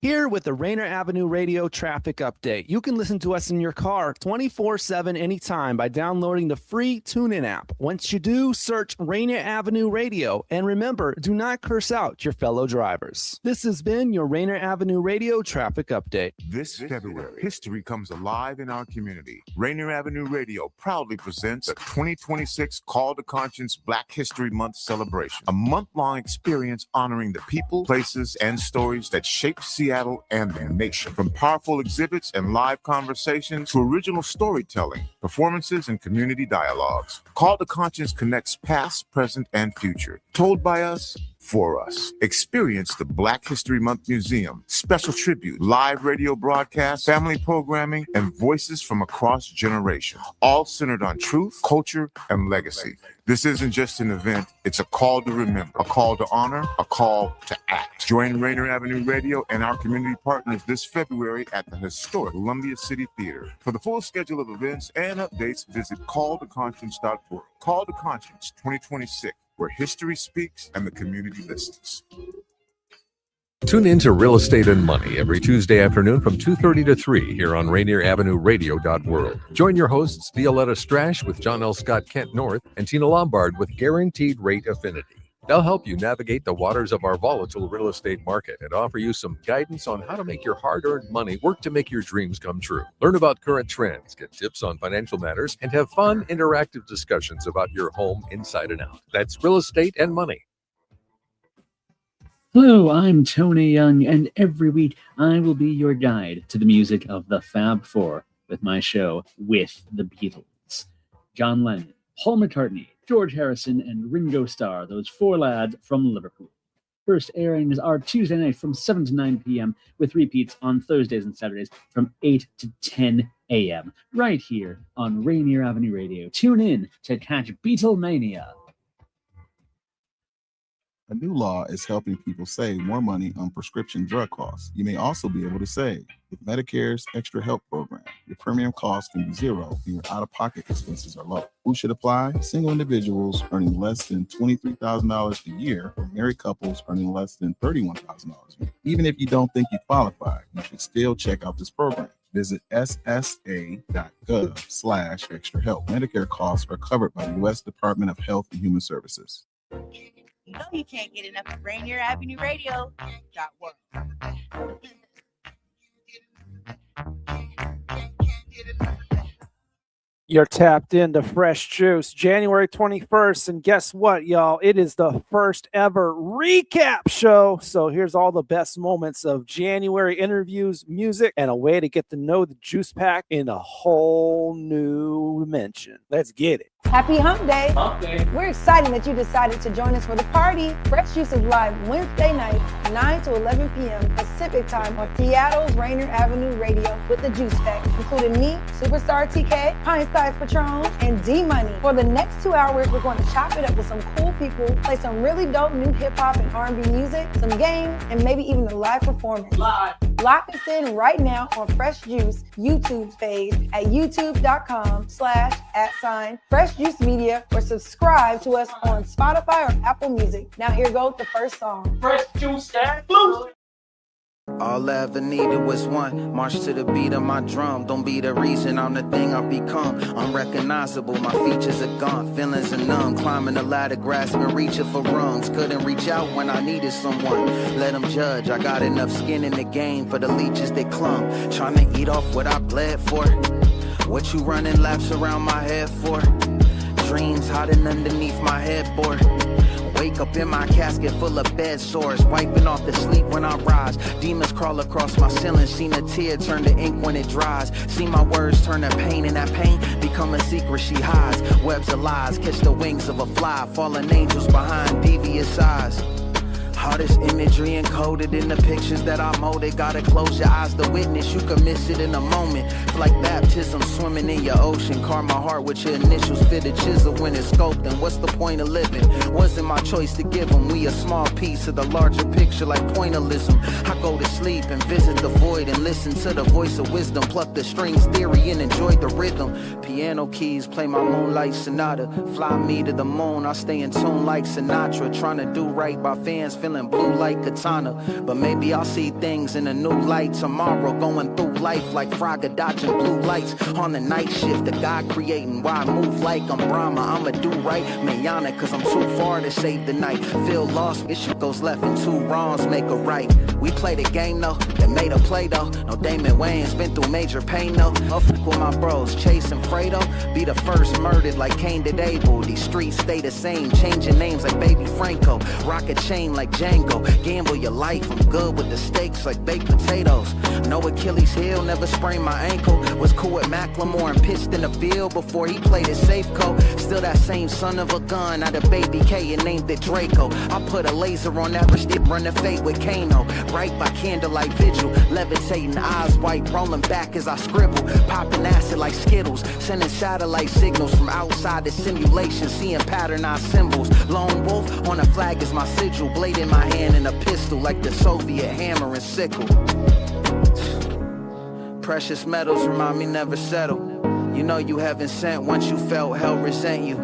Here with the Rainier Avenue Radio traffic update. You can listen to us in your car 24/7 anytime by downloading the free TuneIn app. Once you do, search Rainier Avenue Radio. And remember, do not curse out your fellow drivers. This has been your Rainier Avenue Radio traffic update. This February, history comes alive in our community. Rainier Avenue Radio proudly presents the 2026 Call to Conscience Black History Month celebration, a month-long experience honoring the people, places, and stories that shaped Seattle and the nation. From powerful exhibits and live conversations to original storytelling, performances, and community dialogues, Call to Conscience connects past, present, and future. Told by us, for us. Experience the Black History Month Museum, special tribute, live radio broadcasts, family programming, and voices from across generations, all centered on truth, culture, and legacy. This isn't just an event, it's a call to remember, a call to honor, a call to act. Join Rainier Avenue Radio and our community partners this February at the historic Columbia City Theater. For the full schedule of events and updates, visit calltoconscience.org. Call to Conscience 2026. Where history speaks and the community listens. Tune in to Real Estate and Money every Tuesday afternoon from 2:30 to 3 here on Rainier Avenue Radio.world. Join your hosts Violetta Strash with John L. Scott Kent North and Tina Lombard with Guaranteed Rate Affinity. They'll help you navigate the waters of our volatile real estate market and offer you some guidance on how to make your hard-earned money work to make your dreams come true. Learn about current trends, get tips on financial matters, and have fun, interactive discussions about your home inside and out. That's Real Estate and Money. Hello, I'm Tony Young, and every week I will be your guide to the music of the Fab Four with my show With the Beatles. John Lennon, Paul McCartney, George Harrison, and Ringo Starr, those four lads from Liverpool. First airings are Tuesday night from 7 to 9 p.m. with repeats on Thursdays and Saturdays from 8 to 10 a.m. right here on Rainier Avenue Radio. Tune in to catch Beatlemania. A new law is helping people save more money on prescription drug costs. You may also be able to save with Medicare's Extra Help program. Your premium cost can be zero and your out-of-pocket expenses are low. Who should apply? Single individuals earning less than $23,000 a year or married couples earning less than $31,000 a year. Even if you don't think you qualify, you should still check out this program. Visit ssa.gov/extrahelp. Medicare costs are covered by the U.S. Department of Health and Human Services. You know you can't get enough of Rainier Avenue Radio. You're tapped into Fresh Juice, January 21st, and guess what, y'all? It is the first ever recap show. So here's all the best moments of January interviews, music, and a way to get to know the Juice Pack in a whole new dimension. Let's get it. Happy Hump Day. Hump Day. We're excited that you decided to join us for the party. Fresh Juice is live Wednesday night, 9 to 11 p.m. Pacific time on Seattle's Rainier Avenue Radio with the Juice Pack, including me, Superstarr TK, Pint Size Patron, and D-Money. For the next 2 hours, we're going to chop it up with some cool people, play some really dope new hip-hop and R&B music, some games, and maybe even a live performance. Live. Lock us in right now on Fresh Juice YouTube page at youtube.com/@Fresh Juice Media, or subscribe to us on Spotify or Apple Music. Now here goes the first song. Fresh Juice and Blues. All I ever needed was one. March to the beat of my drum. Don't be the reason I'm the thing I've become. Unrecognizable, my features are gone. Feelings are numb. Climbing the ladder, grasping, reaching for rungs. Couldn't reach out when I needed someone. Let them judge. I got enough skin in the game for the leeches that clung. Trying to eat off what I bled for. What you running laps around my head for? Dreams hiding underneath my headboard. Wake up in my casket full of bed sores, wiping off the sleep when I rise. Demons crawl across my ceiling, seen a tear turn to ink when it dries. See my words turn to pain, and that pain become a secret she hides. Webs of lies catch the wings of a fly, fallen angels behind devious eyes. All this imagery encoded in the pictures that I molded. Gotta close your eyes to witness, you can miss it in a moment. Like baptism, swimming in your ocean. Carve my heart with your initials, fit a chisel when it's scoped. And what's the point of living? Wasn't my choice to give them. We a small piece of the larger picture, like pointillism. I go to sleep and visit the void and listen to the voice of wisdom. Pluck the strings theory and enjoy the rhythm. Piano keys, play my moonlight sonata. Fly me to the moon, I stay in tune like Sinatra. Trying to do right by fans, feeling feeling blue like katana. But maybe I'll see things in a new light tomorrow. Going through life like Frogger dodging blue lights on the night shift. The God creating why I move like I'm Brahma. I'ma do right, manana, cause I'm too far to save the night. Feel lost, issue goes left and two wrongs make a right. We played a game though, that made a play though. No Damon Wayans, been through major pain though. I'll fuck with my bros, chasing Fredo. Be the first murdered like Cain did Abel. These streets stay the same, changing names like Baby Franco. Rock a chain like Django, gamble your life. I'm good with the stakes like baked potatoes. No Achilles heel, never sprained my ankle. Was cool with Macklemore and pitched in the field before he played his safe coat. Still that same son of a gun out of Baby K and named it Draco. I put a laser on that stick, run the fate with Kano. Right by candlelight vigil, levitating eyes white, rolling back as I scribble. Popping acid like Skittles, sending satellite signals from outside the simulation, seeing patternized symbols. Lone wolf on a flag is my sigil, blade in my hand and a pistol like the Soviet hammer and sickle. Precious metals remind me never settle. You know you haven't sent once you felt hell resent you.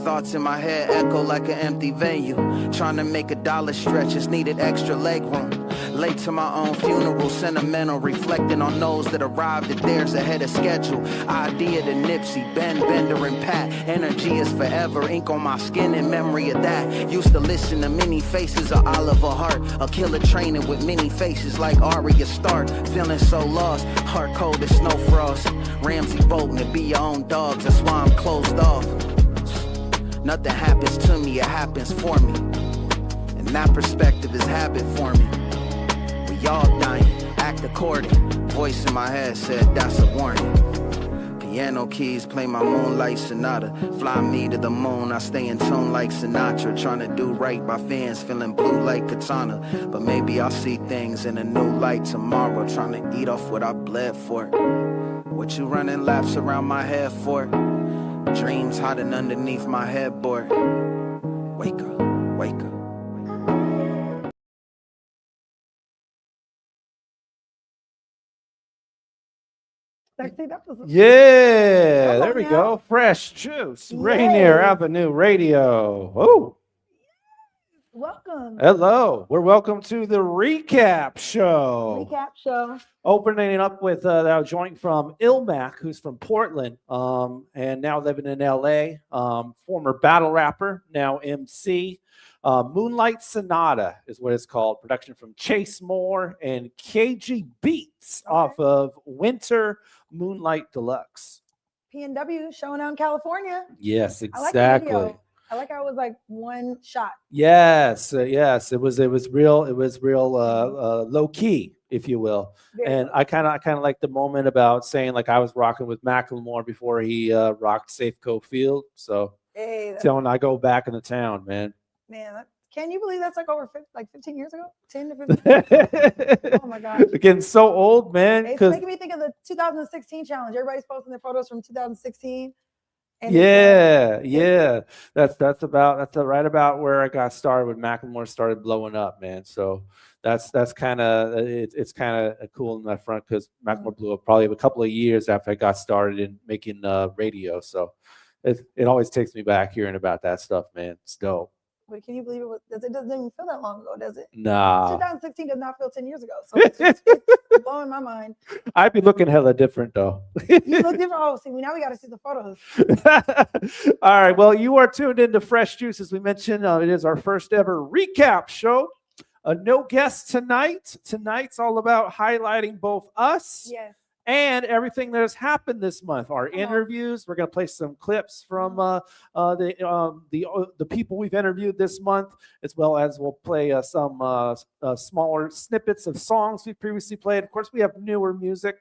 Thoughts in my head echo like an empty venue. Trying to make a dollar stretch, just needed extra leg room. Late to my own funeral, sentimental, reflecting on those that arrived at theirs ahead of schedule. Idea to Nipsey, Ben, Bender, and Pat. Energy is forever, ink on my skin in memory of that. Used to listen to many faces of Oliver Hart. A killer training with many faces like Arya Stark. Feeling so lost, heart cold as snow frost. Ramsey Bolton to be your own dogs, that's why I'm closed off. Nothing happens to me, it happens for me. And that perspective is habit for me. We all dying, act according. Voice in my head said that's a warning. Piano keys play my Moonlight Sonata. Fly me to the moon, I stay in tune like Sinatra. Trying to do right by fans, feeling blue like Katana. But maybe I'll see things in a new light tomorrow. Trying to eat off what I bled for. What you running laps around my head for? Dreams hiding underneath my headboard. Wake up, wake up. Yeah, there we go. Fresh juice. Rainier Avenue Radio. Oh, welcome. Hello. We're welcome to the recap show. Recap show. Opening up with our joint from Ilmac, who's from Portland, and now living in LA. Former battle rapper, now MC. Moonlight Sonata is what it's called. Production from Chase Moore and KG Beats off of Winter Moonlight Deluxe. PNW showing out in California. Yes, exactly. I like how it was like one shot. Yes, yes. It was real. It was real low key, if you will. And I kind of like the moment about saying like I was rocking with Macklemore before he rocked Safeco Field. So when I go back in the town, man. Man, can you believe that's like over 15 years ago? 10 to 15. Oh my gosh. It's getting so old, man. It's making me think of the 2016 challenge. Everybody's posting their photos from 2016. And yeah. That's right about where I got started when Macklemore started blowing up, man. So that's kind of it's kind of cool in that front because Macklemore blew up probably a couple of years after I got started in making radio. So it always takes me back hearing about that stuff, man. It's dope. But can you believe it doesn't even feel that long ago, does it? Nah. 2016 does not feel 10 years ago. So it's blowing my mind. I'd be looking hella different, though. You look different. Oh, see, now we got to see the photos. All right. Well, you are tuned into Fresh Juice. As we mentioned, it is our first ever recap show. No guests tonight. Tonight's all about highlighting both us and everything that has happened this month. Our interviews. We're going to play some clips from the people we've interviewed this month, as well as we'll play some smaller snippets of songs we've previously played. Of course, we have newer music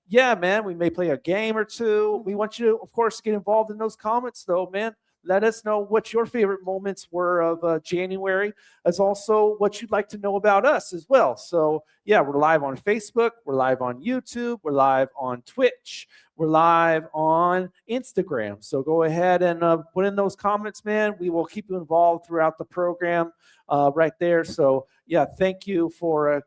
yeah, man, we may play a game or two. We want you to, of course, get involved in those comments, though, man. Let us know what your favorite moments were of January, as also what you'd like to know about us as well. So, yeah, we're live on Facebook. We're live on YouTube. We're live on Twitch. We're live on Instagram. So go ahead and put in those comments, man. We will keep you involved throughout the program right there. So, yeah, thank you for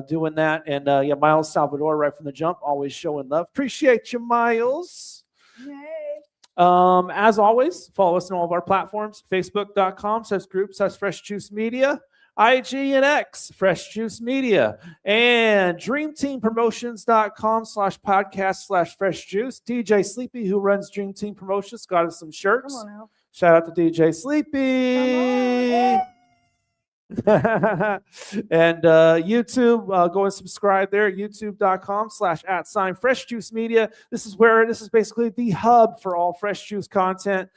doing that. And, Miles Salvador right from the jump, always showing love. Appreciate you, Miles. Yay. As always, follow us on all of our platforms, facebook.com/group/Fresh Juice Media, IG and X, Fresh Juice Media, and dreamteampromotions.com/podcast/Fresh Juice. DJ Sleepy, who runs Dream Team Promotions, got us some shirts. Come on now. Shout out to DJ Sleepy. And YouTube, go and subscribe there, youtube.com/@Fresh Juice Media. This is basically the hub for all Fresh Juice content.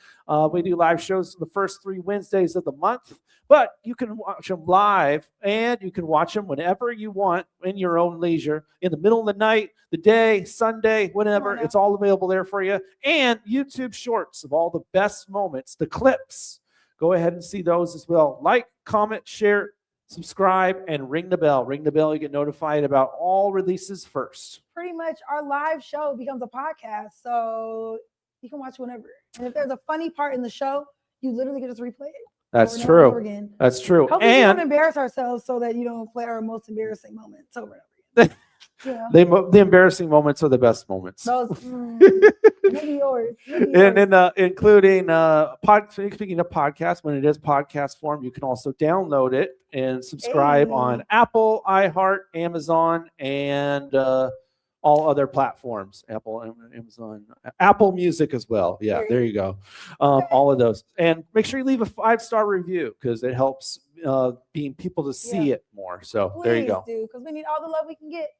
We do live shows the first 3 Wednesdays of the month, but you can watch them live and you can watch them whenever you want in your own leisure, in the middle of the night, the day, Sunday, whenever. It's all available there for you. And YouTube shorts of all the best moments, the clips. Go ahead and see those as well. Like, comment, share, subscribe, and ring the bell. Ring the bell. You get notified about all releases first. Pretty much our live show becomes a podcast, so you can watch whenever. And if there's a funny part in the show, you literally can just replay it. That's true. That's true. Hopefully we And don't embarrass ourselves so that you don't play our most embarrassing moments over and over again. Yeah. the embarrassing moments are the best moments. Those, maybe yours. And then including speaking of podcasts, when it is podcast form, you can also download it and subscribe on Apple, iHeart, Amazon, and all other platforms. Apple, Amazon, Apple Music as well. Yeah, there you go. All of those. And make sure you leave a 5-star review because it helps being people to see it more. So Please there you go. because we need all the love we can get.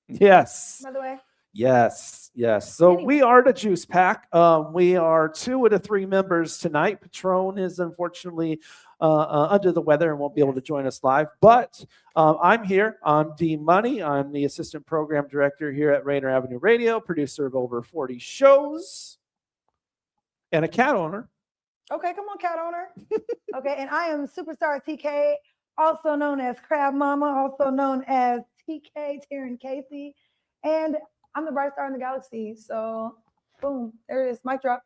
Yes. By the way. Yes. So we are the Juice Pack. We are 2 of the 3 members tonight. Patron is unfortunately under the weather and won't be able to join us live. But I'm here. I'm D Money. I'm the assistant program director here at Rainier Avenue Radio, producer of over 40 shows, and a cat owner. Okay, come on, cat owner. Okay, and I am Superstarr TK, also known as Crab Mama, also known as TK, Taryn Casey, and I'm the bright star in the galaxy. So, boom, there it is, mic drop.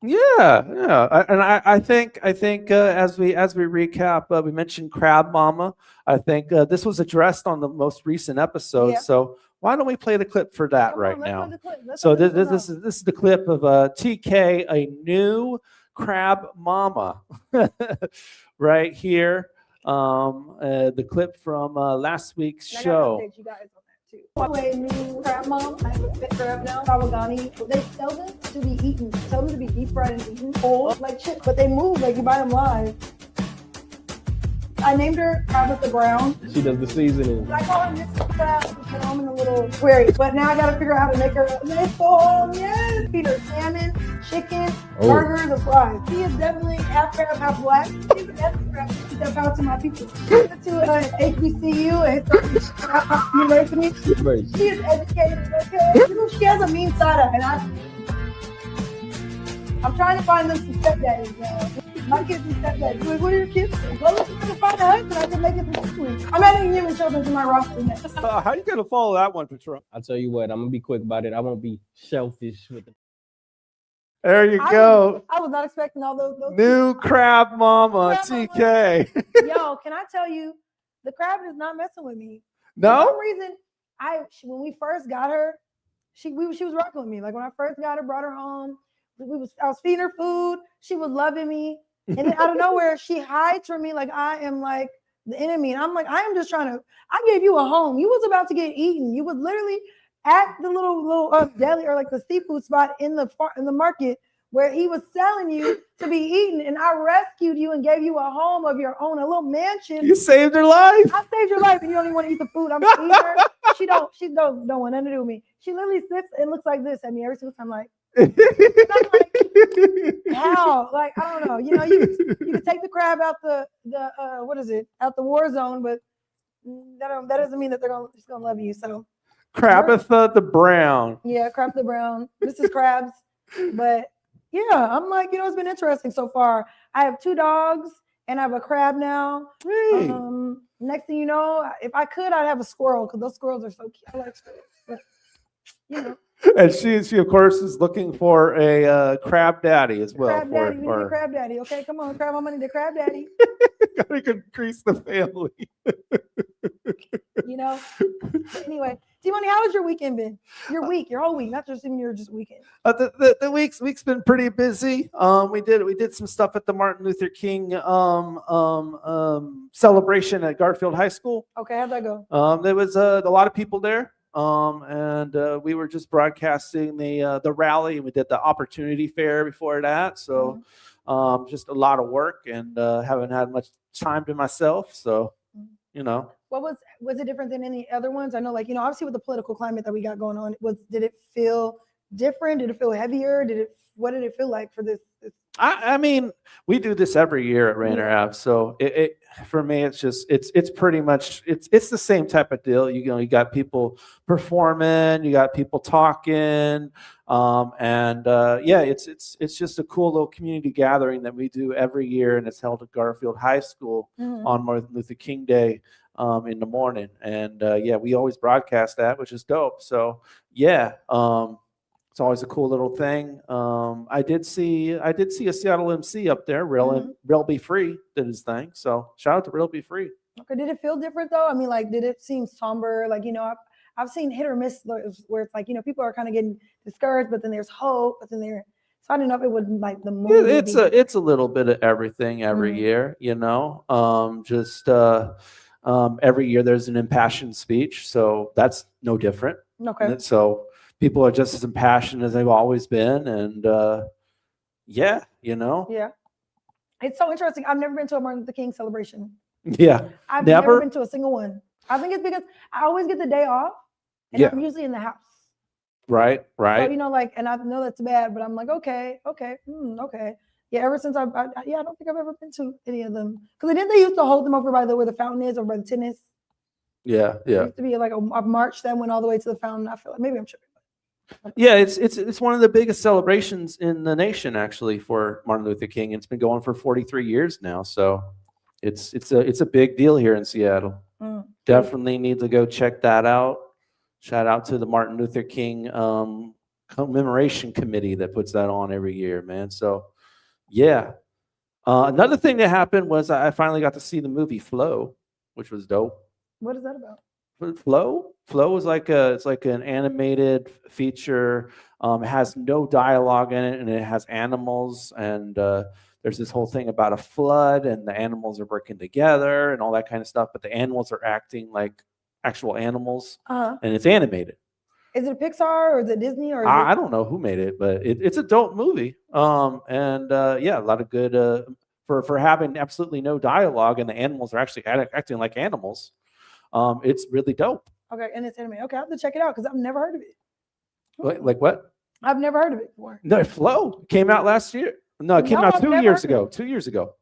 Yeah. And I think as we recap, we mentioned Crab Mama. I think this was addressed on the most recent episode. Yeah. So why don't we play the clip for that now? So this is the clip of TK, a new Crab Mama, right here. The clip from last week's show. I gotta update you guys on that too. Anyway, new Crab Mom, I have a fit crab now, Kawagani. They sell them to be eaten, sell them to be deep fried and eaten whole, like shit, but they move like you buy them live. I named her Tabitha Brown. She does the seasoning. I call her Miss Crab because I'm in a little query, but now I gotta figure out how to make her a nice home. Yes, feed her salmon, chicken, burgers, and fries. She is definitely half crab, half black. She's an ethnic crab. She step out to my people. She went to HBCU and university. She is educated. Okay, she has a mean side eye, and I'm trying to find them some stepdaddies. My kids and stepdaddies. Like, what are your kids? Well, let's try to find a husband. I can make it for school. I'm adding human children to my roster next. How are you gonna follow that one, Patron? I'll tell you what. I'm gonna be quick about it. I won't be selfish with it. There you go. I was not expecting all those New Crab Mama, TK. Yo, can I tell you, the crab is not messing with me. No? For some reason, when we first got her, she was rocking with me. Like when I first got her, brought her home, I was feeding her food. She was loving me. And then out of nowhere, she hides from me like I am like the enemy. And I'm like, I gave you a home. You was about to get eaten. You was literally at the little deli or like the seafood spot in the market where he was selling you to be eaten. And I rescued you and gave you a home of your own, a little mansion. You saved her life. I saved your life, and you don't even want to eat the food. I'm feeding her. She don't want nothing to do with me. She literally sits and looks like this at me every single time, like, how? Like, I don't know. You know, you can take the crab out the out the war zone, but that doesn't mean that she's gonna love you. So Crabitha the Brown. Yeah, Crab the Brown. Mrs. Krabs. But yeah, I'm like, it's been interesting so far. I have 2 dogs and I have a crab now. Hey. Next thing you know, if I could, I'd have a squirrel because those squirrels are so cute. I like squirrels. But, And she of course is looking for a crab daddy as well. Crab daddy, we need a crab daddy. Okay, come on, crab. I'm gonna need a crab daddy. Gotta increase the family. Anyway, T-Money, how has your weekend been? Your week, your whole week, not just even your just weekend. The week's been pretty busy. We did some stuff at the Martin Luther King celebration at Garfield High School. Okay, how'd that go? There was a lot of people there. And we were just broadcasting the rally. We did the opportunity fair before that. So just a lot of work, and haven't had much time to myself. So, you know. What was it different than any other ones? I know, like, you know, obviously with the political climate that we got going on, did it feel different? Did it feel heavier? What did it feel like for this? I mean, we do this every year at Rainier Ave, so it for me, it's just it's pretty much it's the same type of deal. You know, you got people performing, you got people talking, and it's just a cool little community gathering that we do every year, and it's held at Garfield High School on Martin Luther King Day. In the morning, and we always broadcast that, which is dope. So it's always a cool little thing. I did see a Seattle MC up there. Real Be Free did his thing. So shout out to Real Be Free. Okay, did it feel different though? I mean, like, did it seem somber? Like, you know, I've seen hit or miss where it's like, you know, people are kind of getting discouraged, but then there's hope, but then so I don't know if it would like the mood. It's a little bit of everything every year, you know. Every year there's an impassioned speech, so that's no different. Okay. So people are just as impassioned as they've always been, and you know. Yeah. It's so interesting. I've never been to a Martin Luther King celebration. Yeah. I've never been to a single one. I think it's because I always get the day off, and I'm usually in the house. Right. So, you know, like, and I know that's bad, but I'm like, okay. Yeah, ever since I don't think I've ever been to any of them. Because didn't they used to hold them over by where the fountain is, or by the tennis? Yeah. There used to be like a march that went all the way to the fountain. I feel like maybe I'm sure. Yeah, it's one of the biggest celebrations in the nation, actually, for Martin Luther King. It's been going for 43 years now, so it's a big deal here in Seattle. Definitely need to go check that out. Shout out to the Martin Luther King commemoration committee that puts that on every year, man. So. Yeah. Another thing that happened was I finally got to see the movie Flow, which was dope. What is that about? Flow is it's like an animated feature. It has no dialogue in it, and it has animals, and there's this whole thing about a flood, and the animals are working together and all that kind of stuff, but the animals are acting like actual animals, and it's animated. Is it Pixar or is it Disney or? I don't know who made it, but it's a dope movie. A lot of good for having absolutely no dialogue, and the animals are actually acting like animals. It's really dope. Okay, and it's animated. Okay, I have to check it out because I've never heard of it. Like what? I've never heard of it before. No, Flow came out last year. No, it came out 2 years ago. 2 years ago.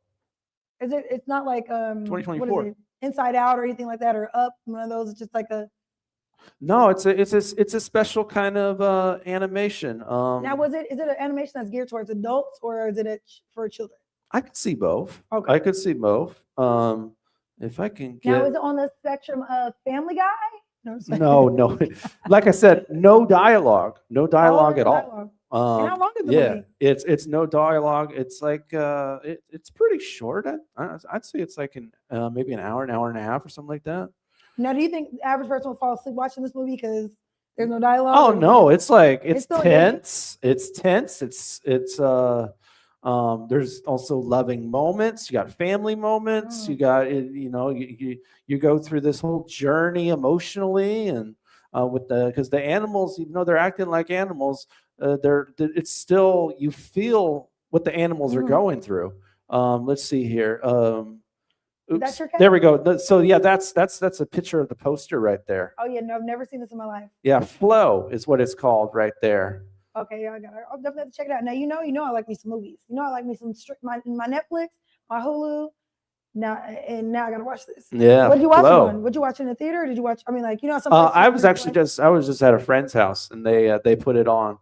Is it? It's not like 2024. What is it? Inside Out or anything like that, or Up? One of those. It's just like a. No, it's a special kind of animation. Now, is it an animation that's geared towards adults, or is it for children? I could see both. Okay. I could see both. If I can get. Now, is it on the spectrum of Family Guy? No. Like I said, no dialogue. No dialogue at all. And how long is the movie? It's no dialogue. It's like it's pretty short. I'd say it's like maybe an hour and a half or something like that. Now, do you think the average person will fall asleep watching this movie because there's no dialogue? Oh no, it's tense. Good. It's tense. It's there's also loving moments. You got family moments. You got you go through this whole journey emotionally, and because the animals, even though they're acting like animals, it's still, you feel what the animals are going through. Let's see here. Oops. There we go. So yeah, that's a picture of the poster right there. Oh yeah, no, I've never seen this in my life. Yeah, Flow is what it's called right there. Okay, yeah, I'll definitely have to check it out. Now you know I like me some movies. I like me some my Netflix, my Hulu. Now I gotta watch this. Yeah. What did you watch on? Would you watch in the theater? Or did you watch? I mean, like some. I was just at a friend's house, and they put it on.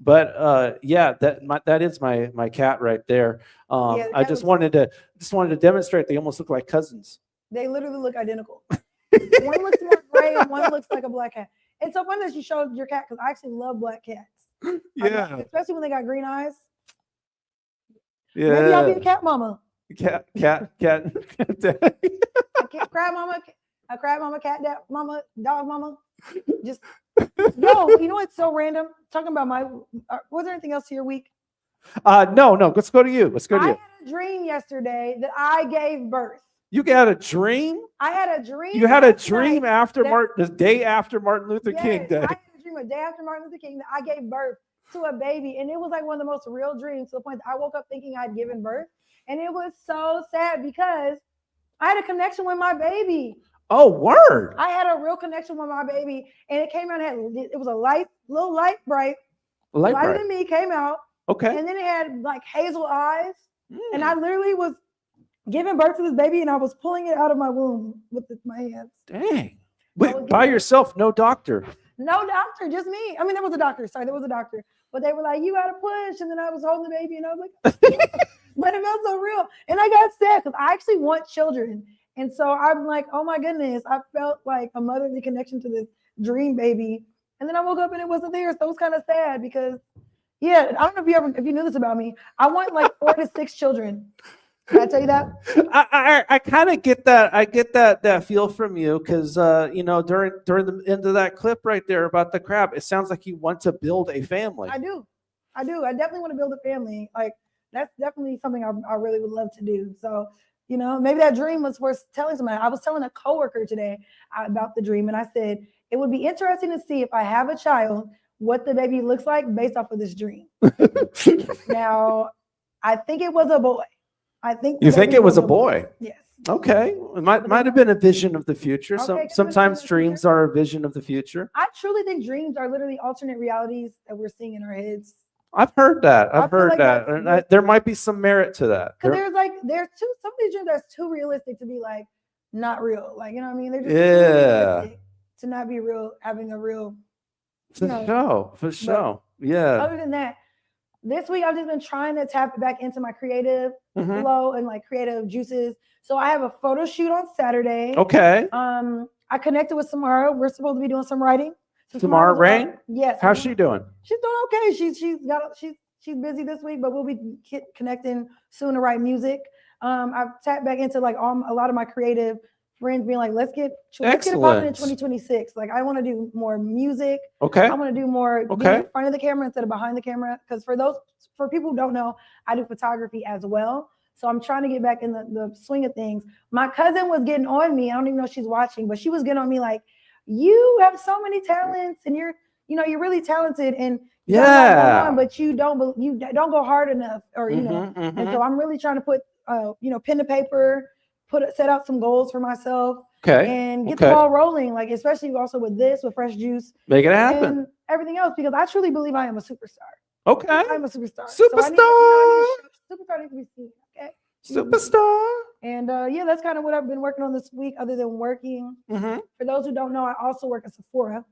That is my cat right there. I just wanted to demonstrate they almost look like cousins. They literally look identical. One looks more gray and one looks like a black cat. It's so funny that you showed your cat because I actually love black cats. Yeah. Especially when they got green eyes. Yeah. Maybe I'll be a cat mama. Cat. I can't cry mama. a crab mama, cat dad mama, dog mama. Just no, you know what's so random? Talking about was there anything else to your week? No. Let's go to you. I had a dream yesterday that I gave birth. You got a dream? I had a dream. You had a dream after the day after Martin Luther King Day. I had a dream a day after Martin Luther King that I gave birth to a baby, and it was like one of the most real dreams to the point that I woke up thinking I'd given birth, and it was so sad because I had a connection with my baby. Oh, word! I had a real connection with my baby, and it came out. It was a little lighter than me. Came out. Okay. And then it had like hazel eyes, and I literally was giving birth to this baby, and I was pulling it out of my womb with my hands. Dang! Wait, by yourself? No doctor? No doctor, just me. I mean, there was a doctor. Sorry, there was a doctor, but they were like, "You gotta push," and then I was holding the baby, and I was like, but it felt so real, and I got sad because I actually want children. And so I'm like, oh my goodness, I felt like a motherly connection to this dream baby. And then I woke up and it wasn't there. So it was kind of sad because, yeah, I don't know if you knew this about me. I want like 4 to 6 children. Did I tell you that? I kind of get that. I get that feel from you because, during the end of that clip right there about the crab, it sounds like you want to build a family. I do. I definitely want to build a family. Like, that's definitely something I really would love to do. So, maybe that dream was worth telling somebody. I was telling a coworker today about the dream, and I said, it would be interesting to see if I have a child, what the baby looks like based off of this dream. Now, I think it was a boy. You think it was a boy? Yes. Okay. It might have been a vision of the future. Okay, Sometimes dreams are a vision of the future. I truly think dreams are literally alternate realities that we're seeing in our heads. I've heard that. And there might be some merit to that. Because some of these dreams are too realistic to be like not real. Like, you know what I mean? They're just too realistic to not be real, having a real For sure. Yeah. Other than that, this week I've just been trying to tap back into my creative flow and like creative juices. So I have a photo shoot on Saturday. Okay. I connected with Samara. We're supposed to be doing some writing. So Samara Reign? Yes. How's she doing? She's doing okay. She's busy this week, but we'll be connecting soon to write music. I've tapped back into like a lot of my creative friends being like, let's get it popping in 2026. Like, I want to do more music. Okay. I want to do more being in front of the camera instead of behind the camera. Because for people who don't know, I do photography as well. So I'm trying to get back in the swing of things. My cousin was getting on me. I don't even know if she's watching, but she was getting on me like, you have so many talents and you're really talented and but you don't go hard enough and so I'm really trying to put pen to paper, set out some goals for myself and get the ball rolling, like especially also with Fresh Juice, make it happen and everything else, because I truly believe I am a superstar. I'm a superstar. Superstar needs to be seen. Superstar. And that's kind of what I've been working on this week, other than working. For those who don't know, I also work at Sephora,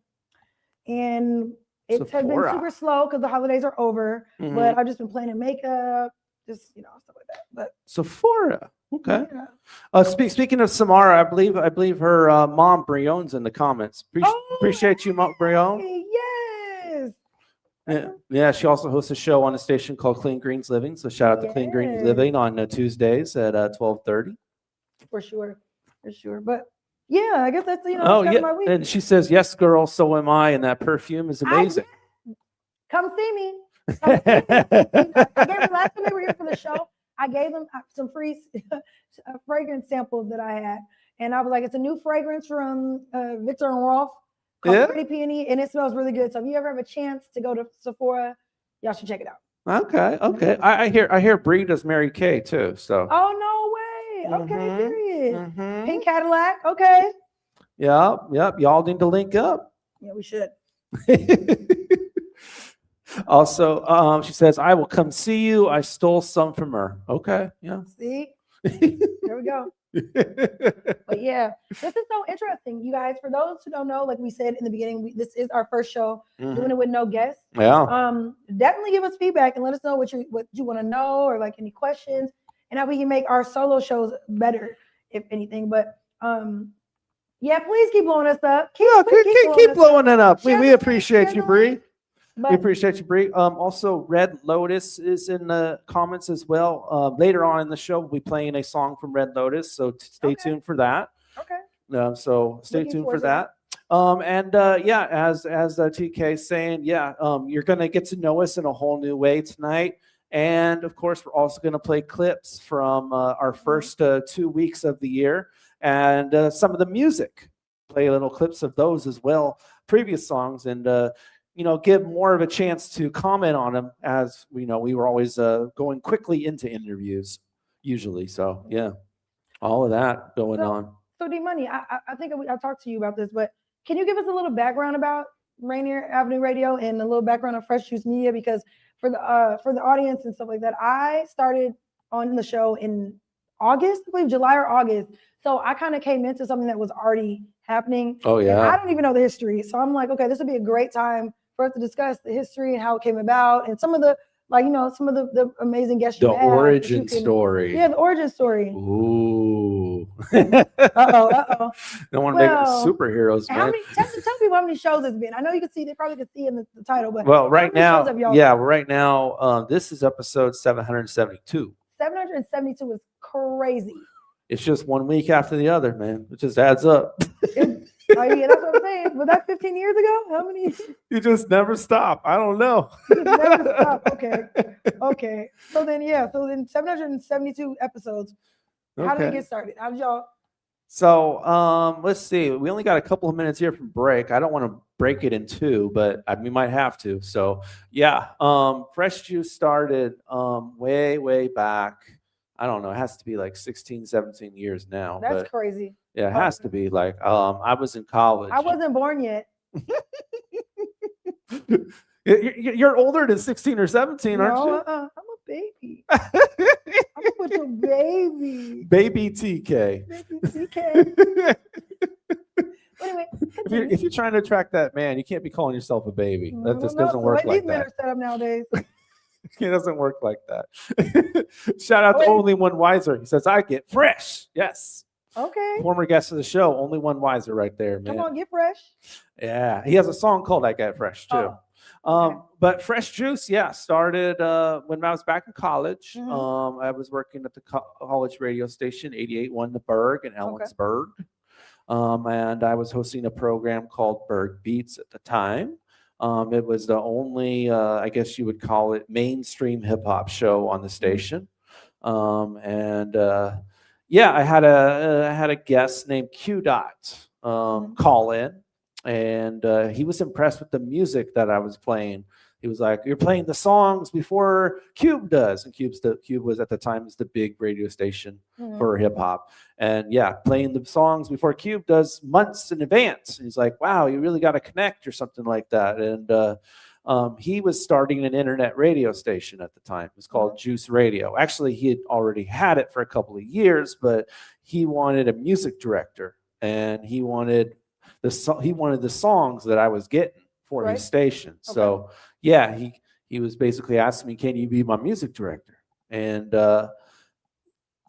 and it has been super slow because the holidays are over. But I've just been planning makeup, just stuff like that. But Sephora, okay. Yeah. Speaking of Samara, I believe her mom Brion's in the comments. Appreciate you, Mom Brion. Yes. Yeah, she also hosts a show on a station called Clean Greens Living. So shout out to Clean Greens Living on Tuesdays at 12:30. For sure. But yeah, I guess that's my week. And she says, "Yes, girl, so am I." And that perfume is amazing. Come see me. I gave them last time they were here for the show. I gave them some free fragrance samples that I had, and I was like, "It's a new fragrance from Victor and Rolf called Pretty Peony, and it smells really good. So if you ever have a chance to go to Sephora, y'all should check it out." Okay. I hear Bree does Mary Kay too. So. Oh no way. Okay, period. Pink Cadillac. Okay. Yep. Y'all need to link up. Yeah, we should. Also, she says, "I will come see you. I stole some from her." Okay. Yeah. See. There we go. But yeah, this is so interesting, you guys. For those who don't know, like we said in the beginning, this is our first show doing it with no guests. Definitely give us feedback and let us know what you want to know, or like any questions, and how we can make our solo shows better, if anything. But please keep blowing us up. Keep blowing it up. We appreciate you, Bree. We appreciate you, Bree. Also, Red Lotus is in the comments as well. Later on in the show, we'll be playing a song from Red Lotus, so stay tuned for that. Okay. So stay Looking tuned forward for to that. Yeah, as TK is saying, yeah, you're gonna get to know us in a whole new way tonight. And of course, we're also gonna play clips from our first 2 weeks of the year, and some of the music. Play little clips of those as well, previous songs, and give more of a chance to comment on them, as we were always going quickly into interviews usually. So yeah, all of that going on. So D-Money, I think I talked to you about this, but can you give us a little background about Rainier Avenue Radio and a little background of Fresh Juice Media? Because for the audience and stuff like that, I started on the show in August, I believe July or August. So I kind of came into something that was already happening. Oh yeah. And I don't even know the history. So I'm like, okay, this would be a great time for us to discuss the history and how it came about and some of the the amazing guests you had. The origin story. Yeah, the origin story. Ooh. Uh-oh. Don't want to make superheroes, man. Tell people how many shows it's been. I know they probably could see in the title, but right now, this is episode 772. 772 is crazy. It's just 1 week after the other, man. It just adds up. Yeah, that's what I'm saying. Was that 15 years ago? How many? You just never stop. I don't know. Never stop. Okay. So then 772 episodes. How did it get started? How did y'all? So let's see. We only got a couple of minutes here from break. I don't want to break it in two, but we might have to. So yeah, Fresh Juice started way back. I don't know. It has to be like 16, 17 years now. That's crazy. Yeah, it has to be. Like I was in college. I wasn't born yet. You're older than 16 or 17, aren't you? I'm a baby. I'm a little baby. Baby TK. Baby TK. Anyway, if you're trying to attract that man, you can't be calling yourself a baby. That just doesn't work like that. These men are set up nowadays. It doesn't work like that. Shout out to Only One Wiser. He says, I get fresh. Yes. Okay. Former guest of the show, Only One Wiser right there, man. Come on, get fresh. Yeah. He has a song called I Get Fresh, too. But Fresh Juice, started when I was back in college. Mm-hmm. I was working at the college radio station, 88.1 The Berg in Ellensburg. And I was hosting a program called Berg Beats at the time. It was the only, I guess you would call it, mainstream hip hop show on the station. I had a guest named Q Dot call in, and he was impressed with the music that I was playing. He was like, "You're playing the songs before Cube does," and Cube was at the time the big radio station for hip hop, and playing the songs before Cube does months in advance. And he's like, "Wow, you really got to connect," or something like that. And he was starting an internet radio station at the time. It was called Juice Radio. Actually, he had already had it for a couple of years, but he wanted a music director, and he wanted the songs that I was getting for his station. Okay. So he was basically asking me, "Can you be my music director?" And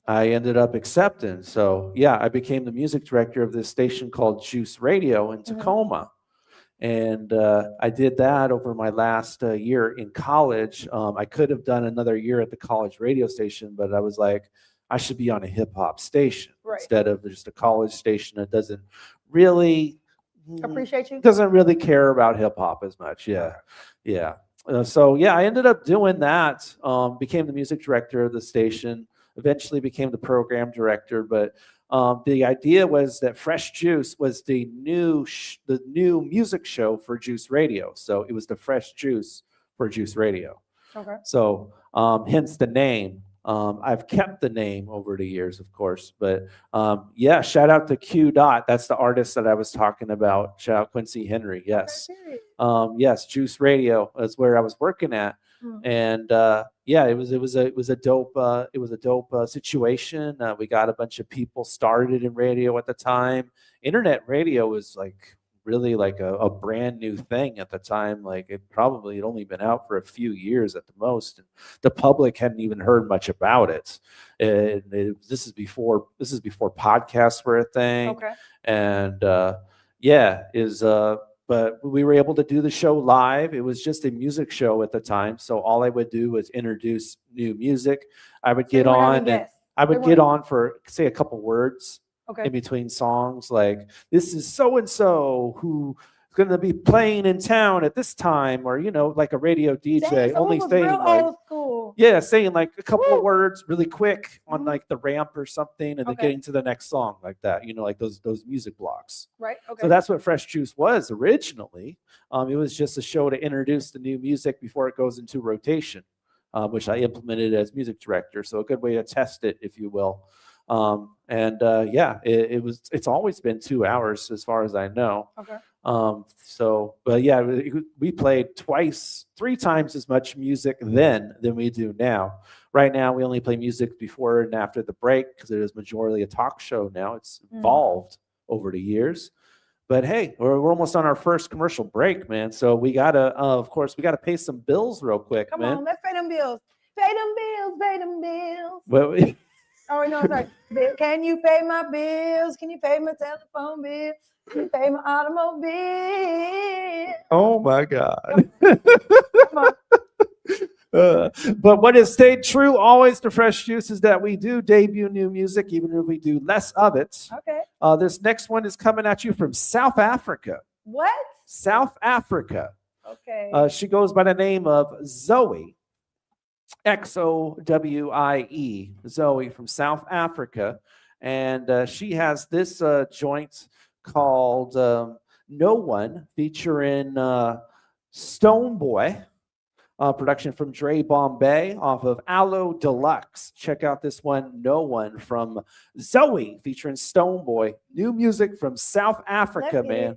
I ended up accepting. So I became the music director of this station called Juice Radio in Tacoma. And I did that over my last year in college. I could have done another year at the college radio station, but I was like, I should be on a hip hop station instead of just a college station that doesn't really appreciate you, doesn't really care about hip hop as much. I ended up doing that. Became the music director of the station. Eventually became the program director. But the idea was that Fresh Juice was the new music show for Juice Radio. So it was the Fresh Juice for Juice Radio. Okay. So hence the name. I've kept the name over the years, of course, but shout out to Q Dot. That's the artist that I was talking about. Shout out Quincy Henry. Yes. Yes. Juice Radio is where I was working at. And it was a dope situation. We got a bunch of people started in radio at the time. Internet radio was really a brand new thing at the time. It had only been out for a few years at the most, and the public hadn't even heard much about it. This is before podcasts were a thing. Okay. And but we were able to do the show live. It was just a music show at the time, so all I would do was introduce new music. I would get on and I would get on for say a couple words. in between songs. Like, this is so-and-so who is going to be playing in town at this time, or, you know, like a radio DJ only saying like, old school. yeah, saying like a couple of words really quick on like the ramp or something, and then getting to the next song like that, you know, like those music blocks. Right. Okay. So that's what Fresh Juice was originally. It was just a show to introduce the new music before it goes into rotation, which I implemented as music director. So a good way to test it, if you will. It's always been 2 hours as far as I know. Okay. But yeah, we played 3 times as much music then than we do now. Right now, we only play music before and after the break because it is majorly a talk show now. It's evolved over the years. But hey, we're almost on our first commercial break, man. So we gotta, of course, we gotta pay some bills real quick, Come man. on, let's pay them bills. Pay them bills. Pay them bills. Well, Oh no, sorry. Can you pay my bills? Can you pay my telephone bill? Can you pay my automobile? oh my God. Come on. But what has stayed true always to Fresh Juice is that we do debut new music, even if we do less of it. Okay. This next one is coming at you from South Africa. What? South Africa. Okay. She goes by the name of Zoe. Xowie. Zoe from South Africa. And she has this joint called No One, featuring Stoneboy. Production from Dre Bombay off of Aloe Deluxe. Check out this one, No One, from Zoe, featuring Stoneboy. New music from South Africa, man.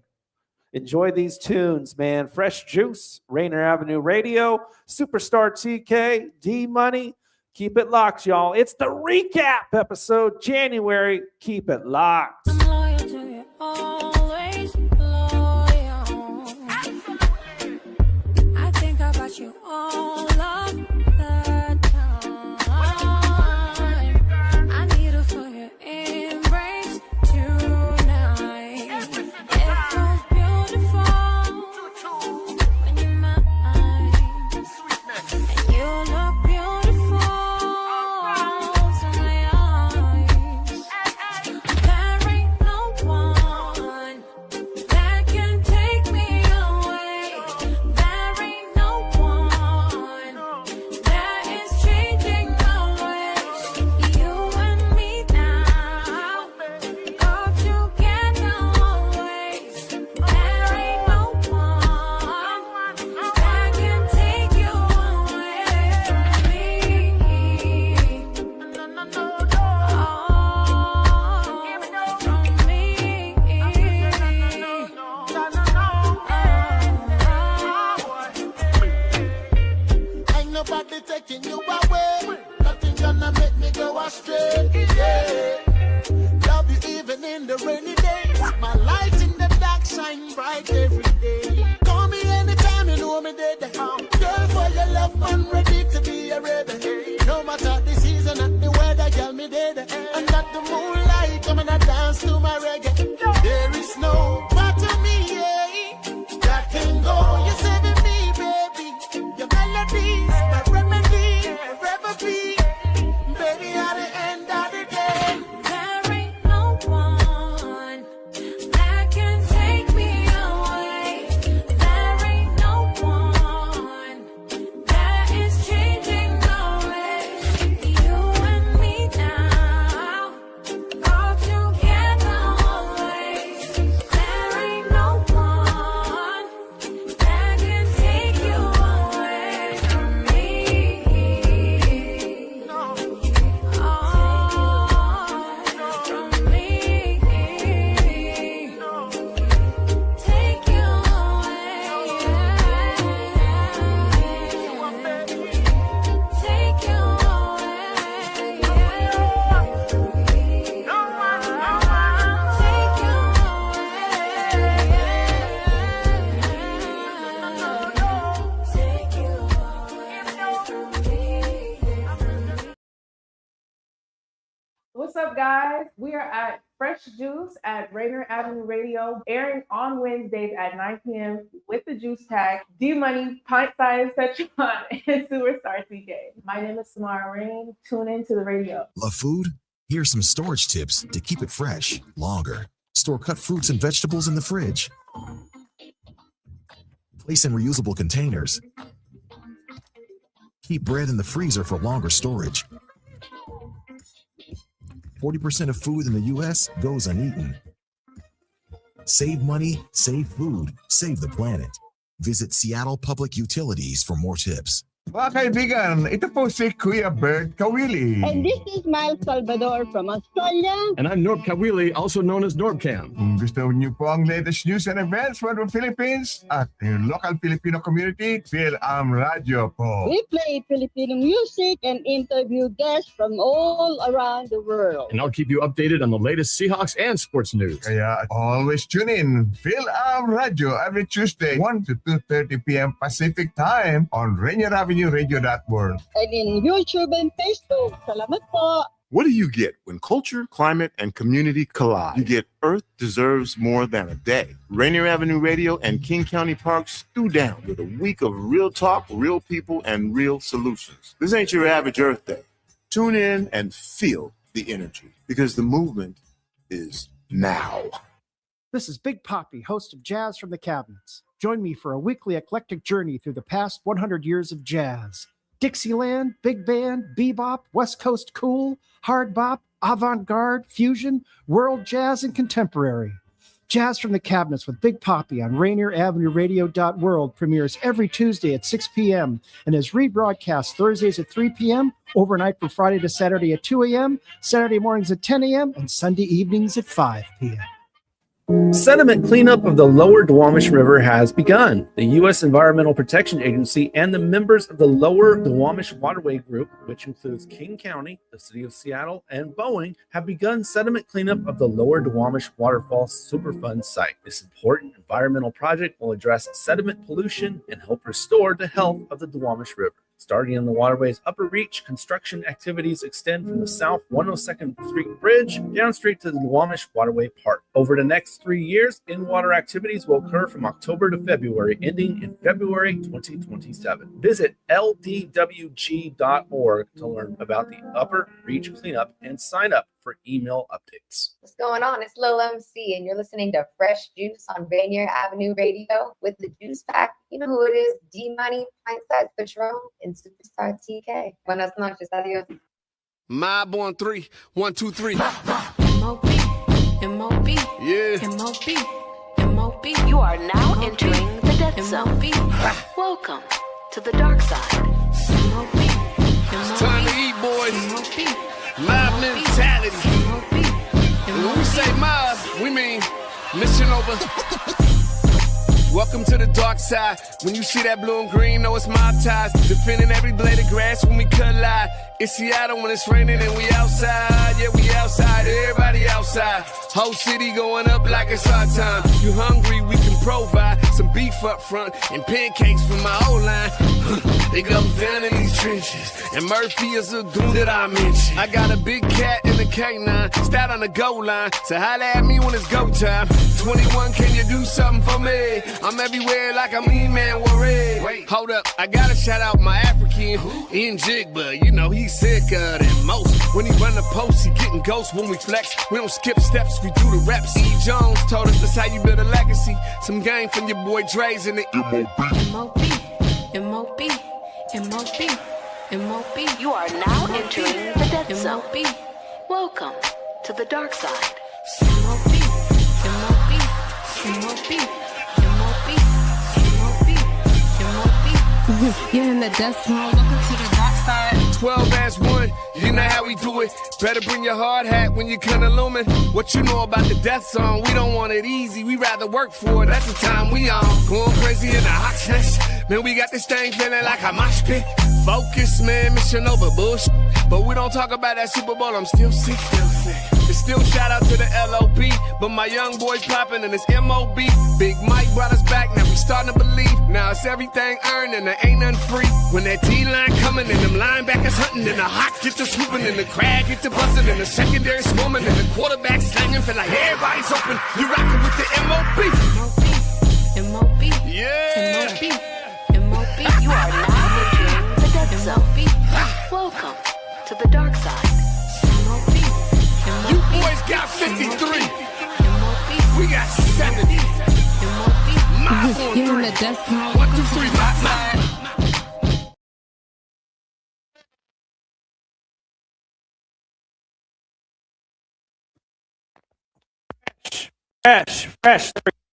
Enjoy these tunes, man. Fresh Juice, Rainier Avenue Radio, Superstarr TK, D-Money. Keep it locked, y'all. It's the recap episode, January. Keep it locked. I'm loyal to you, always loyal. I think about you all of the time. I need a for your embrace tonight. It feels beautiful when you're mine, and you look beautiful to my eyes. There ain't no one that can take me away. There ain't no one that is changing my ways. You and me now, go together always. There ain't no one that can take you away from me. Ain't nobody taking you away. Nothing gonna make me go astray. Yeah. Love you even in the rainy days. My light in the dark shine bright every day. Call me anytime you know me dead. Girl, for your love, I'm ready to be a rebel. No matter the season and the weather, girl, me dead. And not the moonlight, coming and dance to my reggae. There is no part of me, yeah, that can go. You're saving me, baby. Your melodies, my remedy, forever be. Baby, at the end of the day. There ain't no one that can take me away. There ain't no one that is changing my ways. You and me now, go together always. There ain't no one that can take you away from me. Take you What's up, guys? We are at Fresh Juice at Rainier Avenue Radio, airing on Wednesdays at 9 p.m. with the Juice Tag, D-Money, Pint Size Patron, and Superstarr TK. My name is Samara Reign. Tune in to the radio. Love food? Here's some storage tips to keep it fresh longer. Store cut fruits and vegetables in the fridge. Place in reusable containers. Keep bread in the freezer for longer storage. 40% of food in the U.S. goes uneaten. Save money, save food, save the planet. Visit Seattle Public Utilities for more tips. Mga kaibigan, ito po si Kuya Bert Kawili. And this is Miles Salvador from Australia. And I'm Norb Kawili, also known as Norbcam. Kung gusto niyo po ang latest news and events from the Philippines at yung local Filipino community, Amber Radio po. We play Filipino music and interview guests from all around the world. And I'll keep you updated on the latest Seahawks and sports news. Kaya always tune in. Amber Radio every Tuesday, 1 to 2:30 p.m. Pacific Time on Rainier Avenue Radio.world. And in YouTube and Facebook. Salamat po. What do you get when culture, climate, and community collide? You get Earth Deserves More Than a Day. Rainier Avenue Radio and King County Parks stew down with a week of real talk, real people, and real solutions. This ain't your average Earth Day. Tune in and feel the energy, because the movement is now. This is Big Poppy, host of Jazz from the Cabinets. Join me for a weekly eclectic journey through the past 100 years of jazz. Dixieland, big band, bebop, West Coast cool, hard bop, avant-garde, fusion, world jazz, and contemporary. Jazz from the Cabinets with Big Poppy on Rainier Avenue Radio.world premieres every Tuesday at 6 p.m. and is rebroadcast Thursdays at 3 p.m., overnight from Friday to Saturday at 2 a.m., Saturday mornings at 10 a.m., and Sunday evenings at 5 p.m. Sediment cleanup of the lower Duwamish River has begun. The U.S. Environmental Protection Agency and the members of the Lower Duwamish Waterway Group, which includes King County, the City of Seattle, and Boeing, have begun sediment cleanup of the Lower Duwamish Waterfall Superfund site. This important environmental project will address sediment pollution and help restore the health of the Duwamish River. Starting in the waterway's upper reach, construction activities extend from the south 102nd Street Bridge down straight to the Duwamish Waterway Park. Over the next 3 years, in-water activities will occur from October to February, ending in February 2027. Visit ldwg.org to learn about the upper reach cleanup and sign up for email updates. What's going on? It's Lil MC, and you're listening to Fresh Juice on Rainier Avenue Radio with the Juice Pack. You know who it is? D-Money, Pint Size Patron, and Superstarr TK. Buenas noches, adios. Mob on 3, 1, 2, 3. M.O.B. M.O.B. Yeah. M.O.B. M.O.B. You are now entering the death zone. Welcome to the dark side. M.O.B. It's time to eat, boys. Mob mentality. And when we say mob, we mean mission over. Welcome to the dark side. When you see that blue and green, know it's mob ties. Defending every blade of grass when we collide. It's Seattle when it's raining and we outside. Yeah, we outside, everybody outside. Whole city going up like it's our time. You hungry, we can provide some beef up front and pancakes from my old line. It goes down in these trenches, and Murphy is a goon that I mentioned. I got a big cat and a K9, stat on the goal line, so holla at me when it's go time. 21, can you do something for me? I'm everywhere like I'm E-Man Warren. Wait, hold up, I gotta shout out my African, Ian Jigba, you know he's sicker than most. When he run the post, he getting ghosts. When we flex, we don't skip steps, we do the reps. E. Jones told us that's how you build a legacy. Some game from your boy Dre's and the M.O.B. M.O.B. M.O.B. M.O.B. You are now entering the death zone. M.O.B. Welcome to the dark side. M.O.B. M.O.B. M.O.B. M.O.B. M.O.B. M.O.B. You're in the death zone. Welcome to the dark side. 12 as one, you know how we do it. Better bring your hard hat when you kinda looming. What you know about the death zone? We don't want it easy, we rather work for it. That's the time we on. Going crazy in the hot test. Man, we got this thing feeling like a mosh pit. Focus, man, mission over bullshit. But we don't talk about that Super Bowl, I'm still sick, It's still shout out to the LOP, but my young boys popping and it's M.O.B. Big Mike brought us back, now we starting to believe. Now it's everything earned and there ain't nothing free. When that T-line coming and them linebackers hunting and the hot get to swooping and the crowd get to busting and the secondary swarming and the quarterback slanging, feel like everybody's open. You rocking with the M.O.B. M.O.B. Yeah. M.O.B. M.O.B. You are now entering the death zone. Welcome to the dark side. M.O.B. You're in the death zone. 1, 2, 3, bye.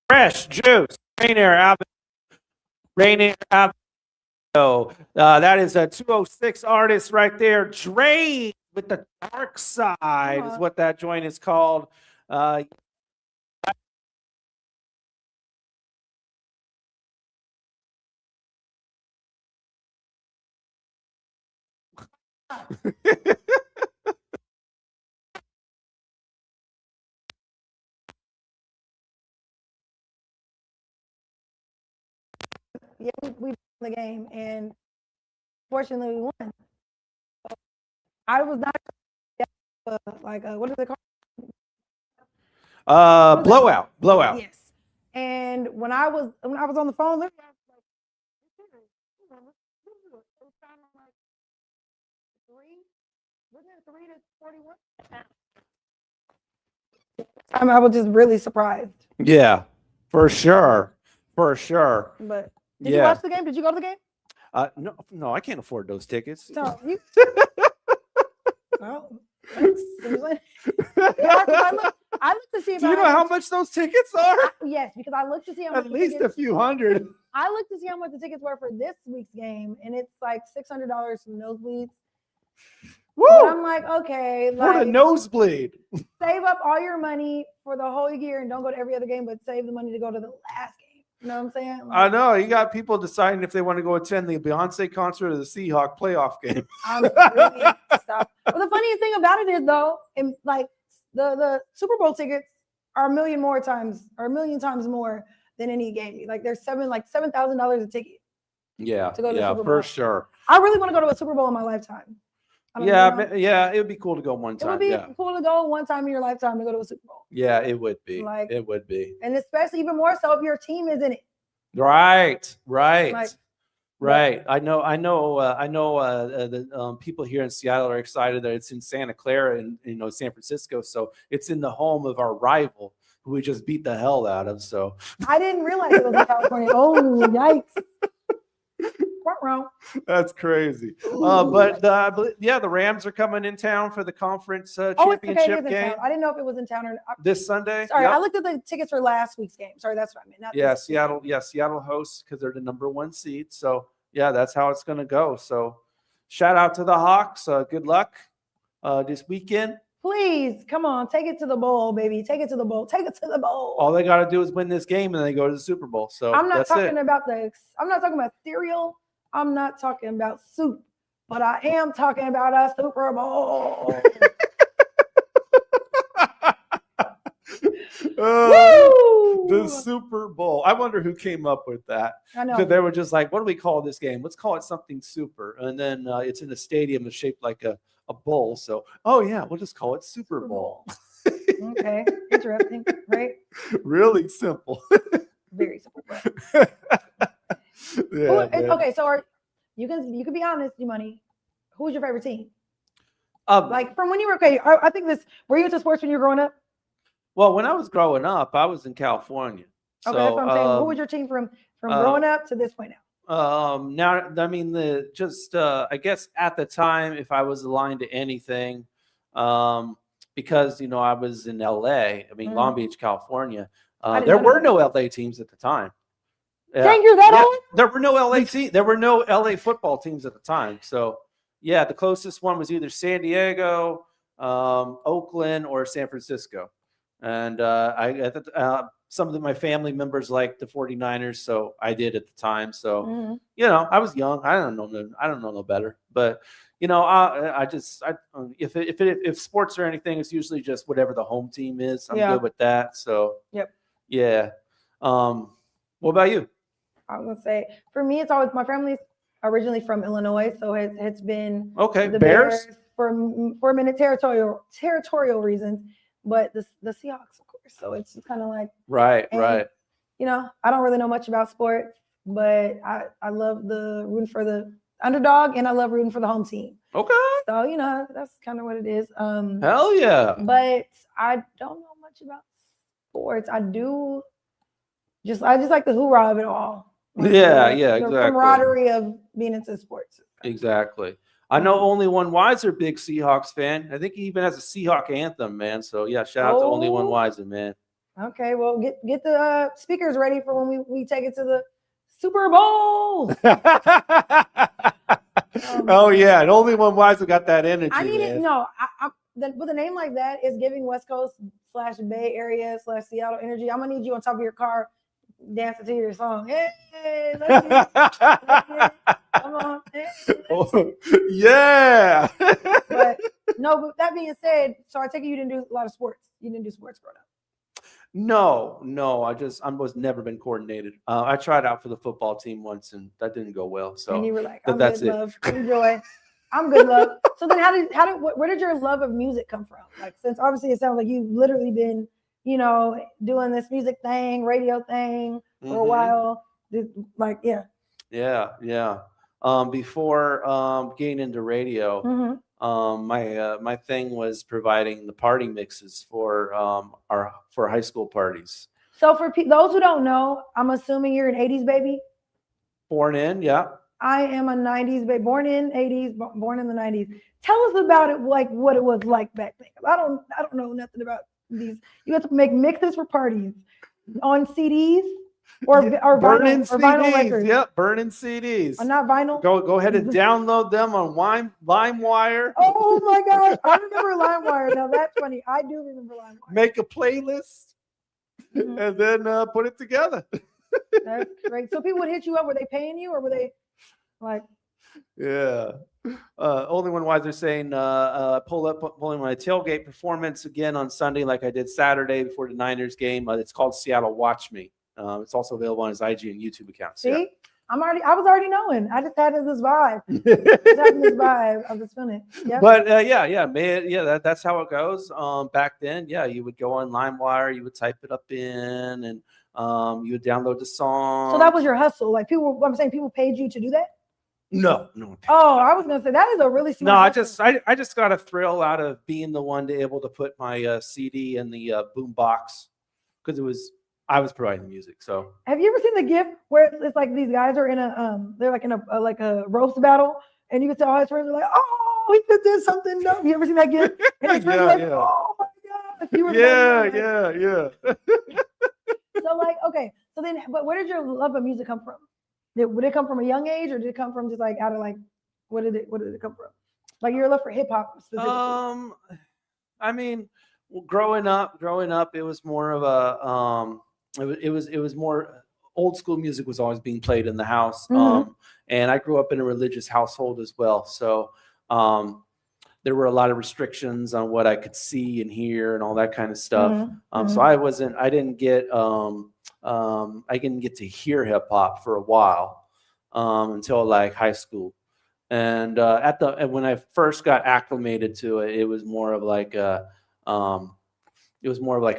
Fresh juice. Rainier Avenue. That is a 206 artist right there. Drain with the dark side is what that joint is called. Yeah, we won the game, and fortunately we won. I was not what is it called? Blowout. Yes. And when I was on the phone, literally, I was like, it was kind of like 3, wasn't it 3 to 41? I was just really surprised. Yeah, for sure. But did you watch the game? Did you go to the game? No, I can't afford those tickets. So you. Well, I looked to see. Do you know how much those tickets are? Yes, because I looked to see how much. At least a few hundred. I looked to see how much the tickets were for this week's game, and it's like $600 from nosebleeds. Woo! But I'm like, okay, For the nosebleed. Save up all your money for the whole year and don't go to every other game, but save the money to go to the last game. You know what I'm saying? I know. You got people deciding if they want to go attend the Beyonce concert or the Seahawk playoff game. I'm really stuck. But the funniest thing about it is, though, and like the Super Bowl tickets are a million times more than any game. Like there's $7,000 a ticket. Yeah, to go to the Super Bowl. for sure. I really want to go to a Super Bowl in my lifetime. Yeah, it would be cool to go one time. It would be cool to go one time in your lifetime to go to a Super Bowl. Yeah, it would be. It would be. And especially even more so if your team is in it. Right. Right. I know. The people here in Seattle are excited that it's in Santa Clara and San Francisco. So it's in the home of our rival, who we just beat the hell out of. So I didn't realize it was in California. Oh, yikes! Wrong. That's crazy. The Rams are coming in town for the conference championship game. I didn't know if it was in town or not. This Sunday. Sorry, I looked at the tickets for last week's game. Sorry, that's what I meant. Seattle hosts because they're the #1 seed. So that's how it's going to go. So shout out to the Hawks. Good luck this weekend. Please, come on, take it to the bowl, baby. Take it to the bowl. Take it to the bowl. All they got to do is win this game, and they go to the Super Bowl. So I'm not talking about cereal. I'm not talking about soup, but I am talking about a Super Bowl. The Super Bowl. I wonder who came up with that. I know. Because they were just like, what do we call this game? Let's call it something super. And then it's in a stadium that's shaped like a bowl. So, we'll just call it Super Bowl. Okay, interesting, right? Really simple. Very simple. Okay, so you can be honest, D-Money. Who was your favorite team? Like from when you were I think were you into sports when you were growing up? Well, when I was growing up, I was in California. Okay, that's what I'm saying. Who was your team from growing up to this point now? Now, I mean, I guess at the time, if I was aligned to anything, because I was in LA, I mean, Long Beach, California. There were no LA teams at the time. Dang, you're that old? There were no LA teams. There were no LA football teams at the time. So, the closest one was either San Diego, Oakland, or San Francisco. And some of my family members liked the 49ers, so I did at the time. So, I was young. I don't know no better. But if sports or anything, it's usually just whatever the home team is. I'm good with that. So, yeah. What about you? I was gonna say for me, it's always my family's originally from Illinois, so it's been the Bears for a minute, territorial reasons, but the Seahawks, of course. So it's kind of like right. I don't really know much about sports, but I love rooting for the underdog, and I love rooting for the home team. Okay. So that's kind of what it is. Hell yeah. But I don't know much about sports. I do I just like the hoorah of it all. Like Yeah, the exactly. camaraderie of being into sports. Exactly. I know Only One Wiser, big Seahawks fan. I think he even has a Seahawk anthem, man. So yeah, shout out to Only One Wiser, man. Okay, well, get the speakers ready for when we take it to the Super Bowl. Oh yeah, and Only One Wiser got that energy. I need man. it. No, with a name like that, is giving West Coast / Bay Area / Seattle energy. I'm gonna need you on top of your car, dancing to your song. Hey, let's come on. Hey, yeah. But that being said, so I take it you didn't do a lot of sports. You didn't do sports growing up. No, I was never been coordinated. I tried out for the football team once, and that didn't go well. So and you were like, that's good it. Love, enjoy. I'm good love. So then where did your love of music come from? Like, since obviously it sounds like you've literally been, doing this music thing, radio thing for a while. Yeah. Before getting into radio, my thing was providing the party mixes for high school parties. So for those who don't know, I'm assuming you're an 80s baby. Born in, yeah. I am a 90s baby, born in 80s, born in the 90s. Tell us about it, like what it was like back then. I don't know nothing about these. You have to make mixes for parties on CDs or burning vinyl CDs. records. Yep, burning CDs. Not vinyl. Go ahead and download them on LimeWire. Oh my gosh, I remember LimeWire. Now that's funny. I do remember LimeWire. Make a playlist and then put it together. That's great. So people would hit you up. Were they paying you, or were they like? Yeah. Only One Wiser saying, pulling my tailgate performance again on Sunday, like I did Saturday before the Niners game. It's called Seattle Watch Me. It's also available on his IG and YouTube accounts. See, yeah. I was already knowing. I just had this vibe. I was feeling it. Yep. But man, that's how it goes. Back then, you would go on LimeWire, you would type it up in, and you would download the song. So that was your hustle. Like I'm saying people paid you to do that? No. Oh, I was gonna say that is a really smart. No, I just got a thrill out of being the one to able to put my CD in the boom box because I was providing the music. So have you ever seen the GIF where it's like these guys are in they're like in a roast battle, and you can tell all his friends are like, oh, he just did something dumb. You ever seen that GIF? And his friends are like, oh my god, you were yeah. So like, okay, so then, but where did your love of music come from? Would it come from a young age, or did it come from just like out of like, what did it come from? Like your love for hip hop specifically? I mean, growing up, it was more of a it was more old school music was always being played in the house. And I grew up in a religious household as well, so there were a lot of restrictions on what I could see and hear and all that kind of stuff. So I didn't get to hear hip hop for a while until like high school. And when I first got acclimated to it, it was more of like a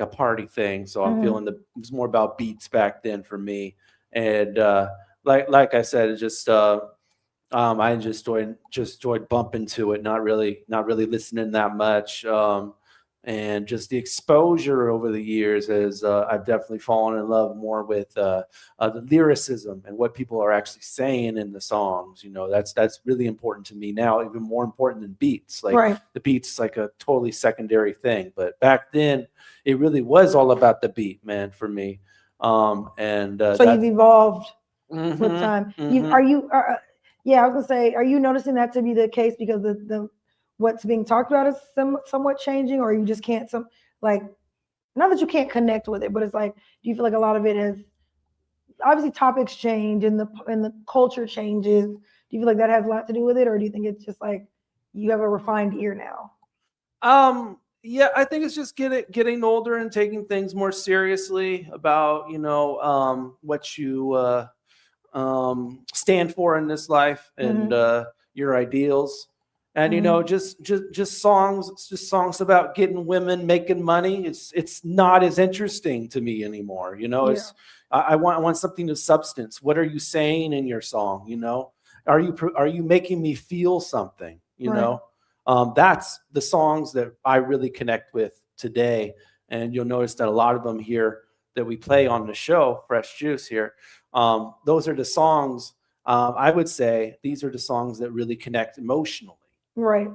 party thing. So I'm feeling it was more about beats back then for me. And like I said, it just I just enjoyed bumping to it, not really listening that much. And just the exposure over the years as I've definitely fallen in love more with the lyricism and what people are actually saying in the songs. That's really important to me now, even more important than beats. Like the beats like a totally secondary thing. But back then, it really was all about the beat, man, for me. So you've evolved with time. I was gonna say, are you noticing that to be the case because the what's being talked about is somewhat changing, or you just can't not that you can't connect with it, but it's like, do you feel like a lot of it has obviously topics change and the culture changes? Do you feel like that has a lot to do with it, or do you think it's just like you have a refined ear now? Yeah, I think it's just getting older and taking things more seriously about what you stand for in this life and your ideals. And just songs about getting women, making money. It's not as interesting to me anymore. I want something of substance. What are you saying in your song? Are you making me feel something? That's the songs that I really connect with today. And you'll notice that a lot of them here that we play on the show, Fresh Juice here, those are the songs. I would say these are the songs that really connect emotionally. Right.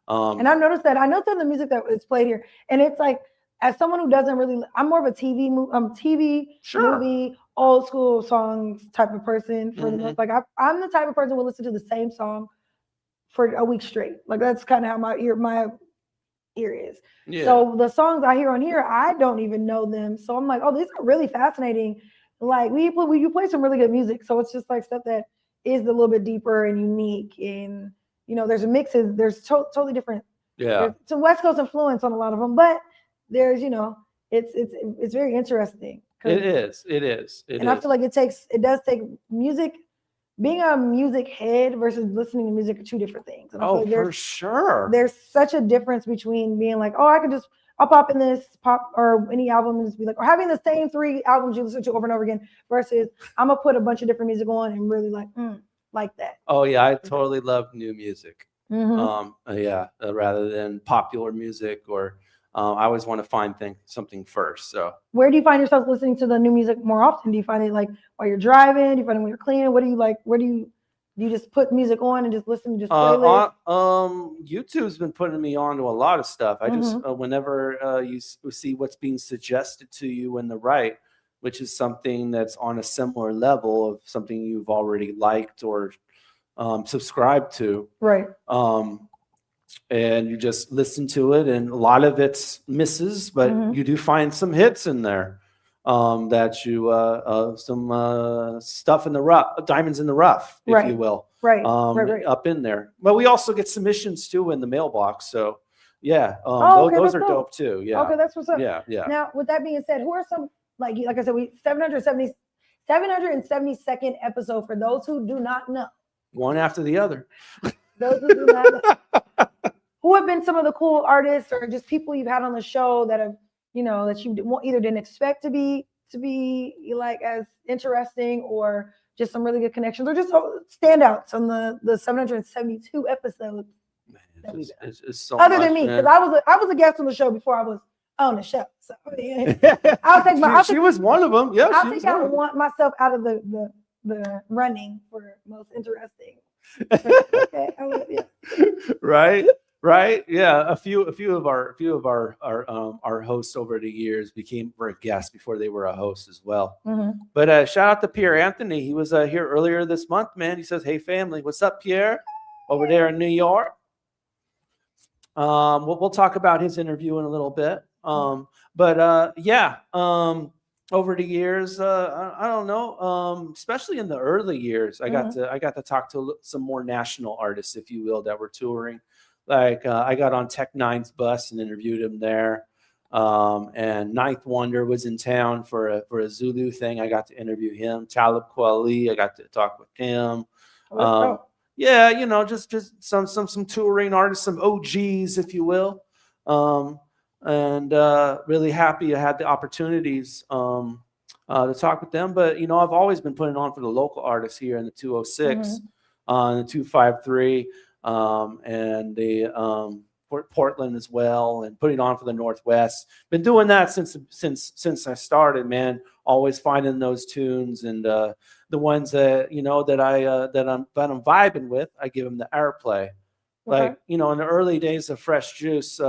And I've noticed that. I know some of the music that is played here, and it's like, as someone who doesn't really, I'm more of a TV movie, old school songs type of person. For the most, like I'm the type of person who will listen to the same song for a week straight. Like that's kind of how my ear is. Yeah. So the songs I hear on here, I don't even know them. So I'm like, oh, these are really fascinating. Like you play some really good music. So it's just like stuff that is a little bit deeper and unique. And there's mixes. There's totally different. Yeah. There's some West Coast influence on a lot of them, but there's it's very interesting. It is. I feel like it does take music. Being a music head versus listening to music are two different things. And I feel like for sure. There's such a difference between being like, oh, I'll pop in this pop or any album and just be like, or having the same 3 albums you listen to over and over again versus I'm gonna put a bunch of different music on and really like that. Oh yeah, I totally love new music. Mm-hmm. Rather than popular music or I always want to find something first. So where do you find yourself listening to the new music more often? Do you find it like while you're driving? Do you find it when you're cleaning? What do you like? Where do you just put music on and just listen to just playlist? YouTube's been putting me on to a lot of stuff. I just whenever you see what's being suggested to you in the right, which is something that's on a similar level of something you've already liked or subscribed to. Right. And you just listen to it, and a lot of it's misses, but you do find some hits in there that you some stuff in the rough, diamonds in the rough, if you will, right. Up in there. But we also get submissions too in the mailbox, so yeah, those are dope too. Yeah, okay, that's what's up. Yeah. Now, with that being said, who are some like I said, 772nd episode for those who do not know. One after the other. Those who do not know. Who have been some of the cool artists or just people you've had on the show that have, that you either didn't expect to be like as interesting or just some really good connections or just standouts on the 772 episodes. It's so other much, than me, man. because I was a guest on the show before I was on the show. So I'll take she was one of them. Yeah, I'll take out myself out of the running for most interesting. Okay, I love you. Right. Yeah. A few of our hosts over the years were a guest before they were a host as well. But shout out to Pierre Anthony. He was here earlier this month, man. He says, "Hey family, what's up, Pierre?" Over there in New York. We'll talk about his interview in a little bit. Over the years, I don't know, especially in the early years, I got to talk to some more national artists, if you will, that were touring. Like I got on Tech Nine's bus and interviewed him there. And Ninth Wonder was in town for a Zulu thing. I got to interview him. Talib Kweli, I got to talk with him. Just some touring artists, some OGs, if you will. And really happy I had the opportunities to talk with them. But, I've always been putting on for the local artists here in the 206, the 253, and the Portland as well, and putting on for the Northwest. Been doing that since I started, man. Always finding those tunes and the ones that that I'm vibing with. I give them the airplay. Like in the early days of Fresh Juice,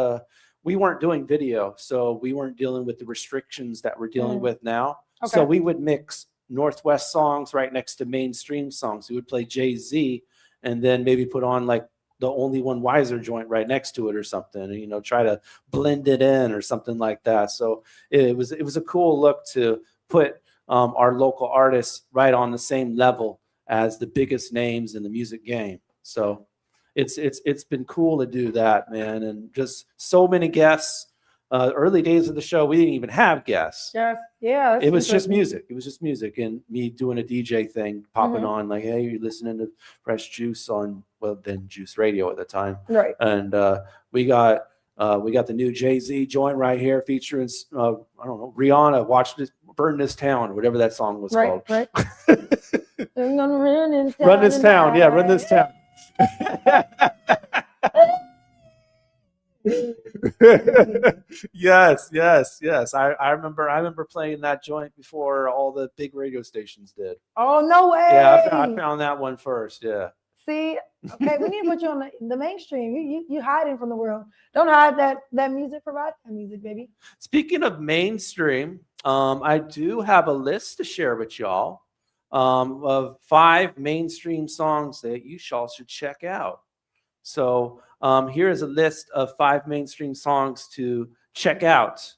we weren't doing video, so we weren't dealing with the restrictions that we're dealing with now. So we would mix Northwest songs right next to mainstream songs. We would play Jay-Z and then maybe put on like the Only One Wiser joint right next to it or something, and try to blend it in or something like that. So it was a cool look to put our local artists right on the same level as the biggest names in the music game. So it's been cool to do that, man, and just so many guests. Early days of the show, we didn't even have guests. Yeah. It was just music. It was just music and me doing a DJ thing, popping on like, hey, you're listening to Fresh Juice on, then Juice Radio at the time. Right. And we got the new Jay-Z joint right here featuring, I don't know, Rihanna, Burn This Town, whatever that song was called. Right. I'm gonna Run This Town. Yeah, Run This Town. Yes. I remember playing that joint before all the big radio stations did. Oh, no way. Yeah, I found that one first. Yeah. See, okay, we need to put you on the mainstream. You hiding from the world. Don't hide that music. Provide that music, baby. Speaking of mainstream, I do have a list to share with y'all of 5 mainstream songs that you all should check out. So here is a list of 5 mainstream songs to check out.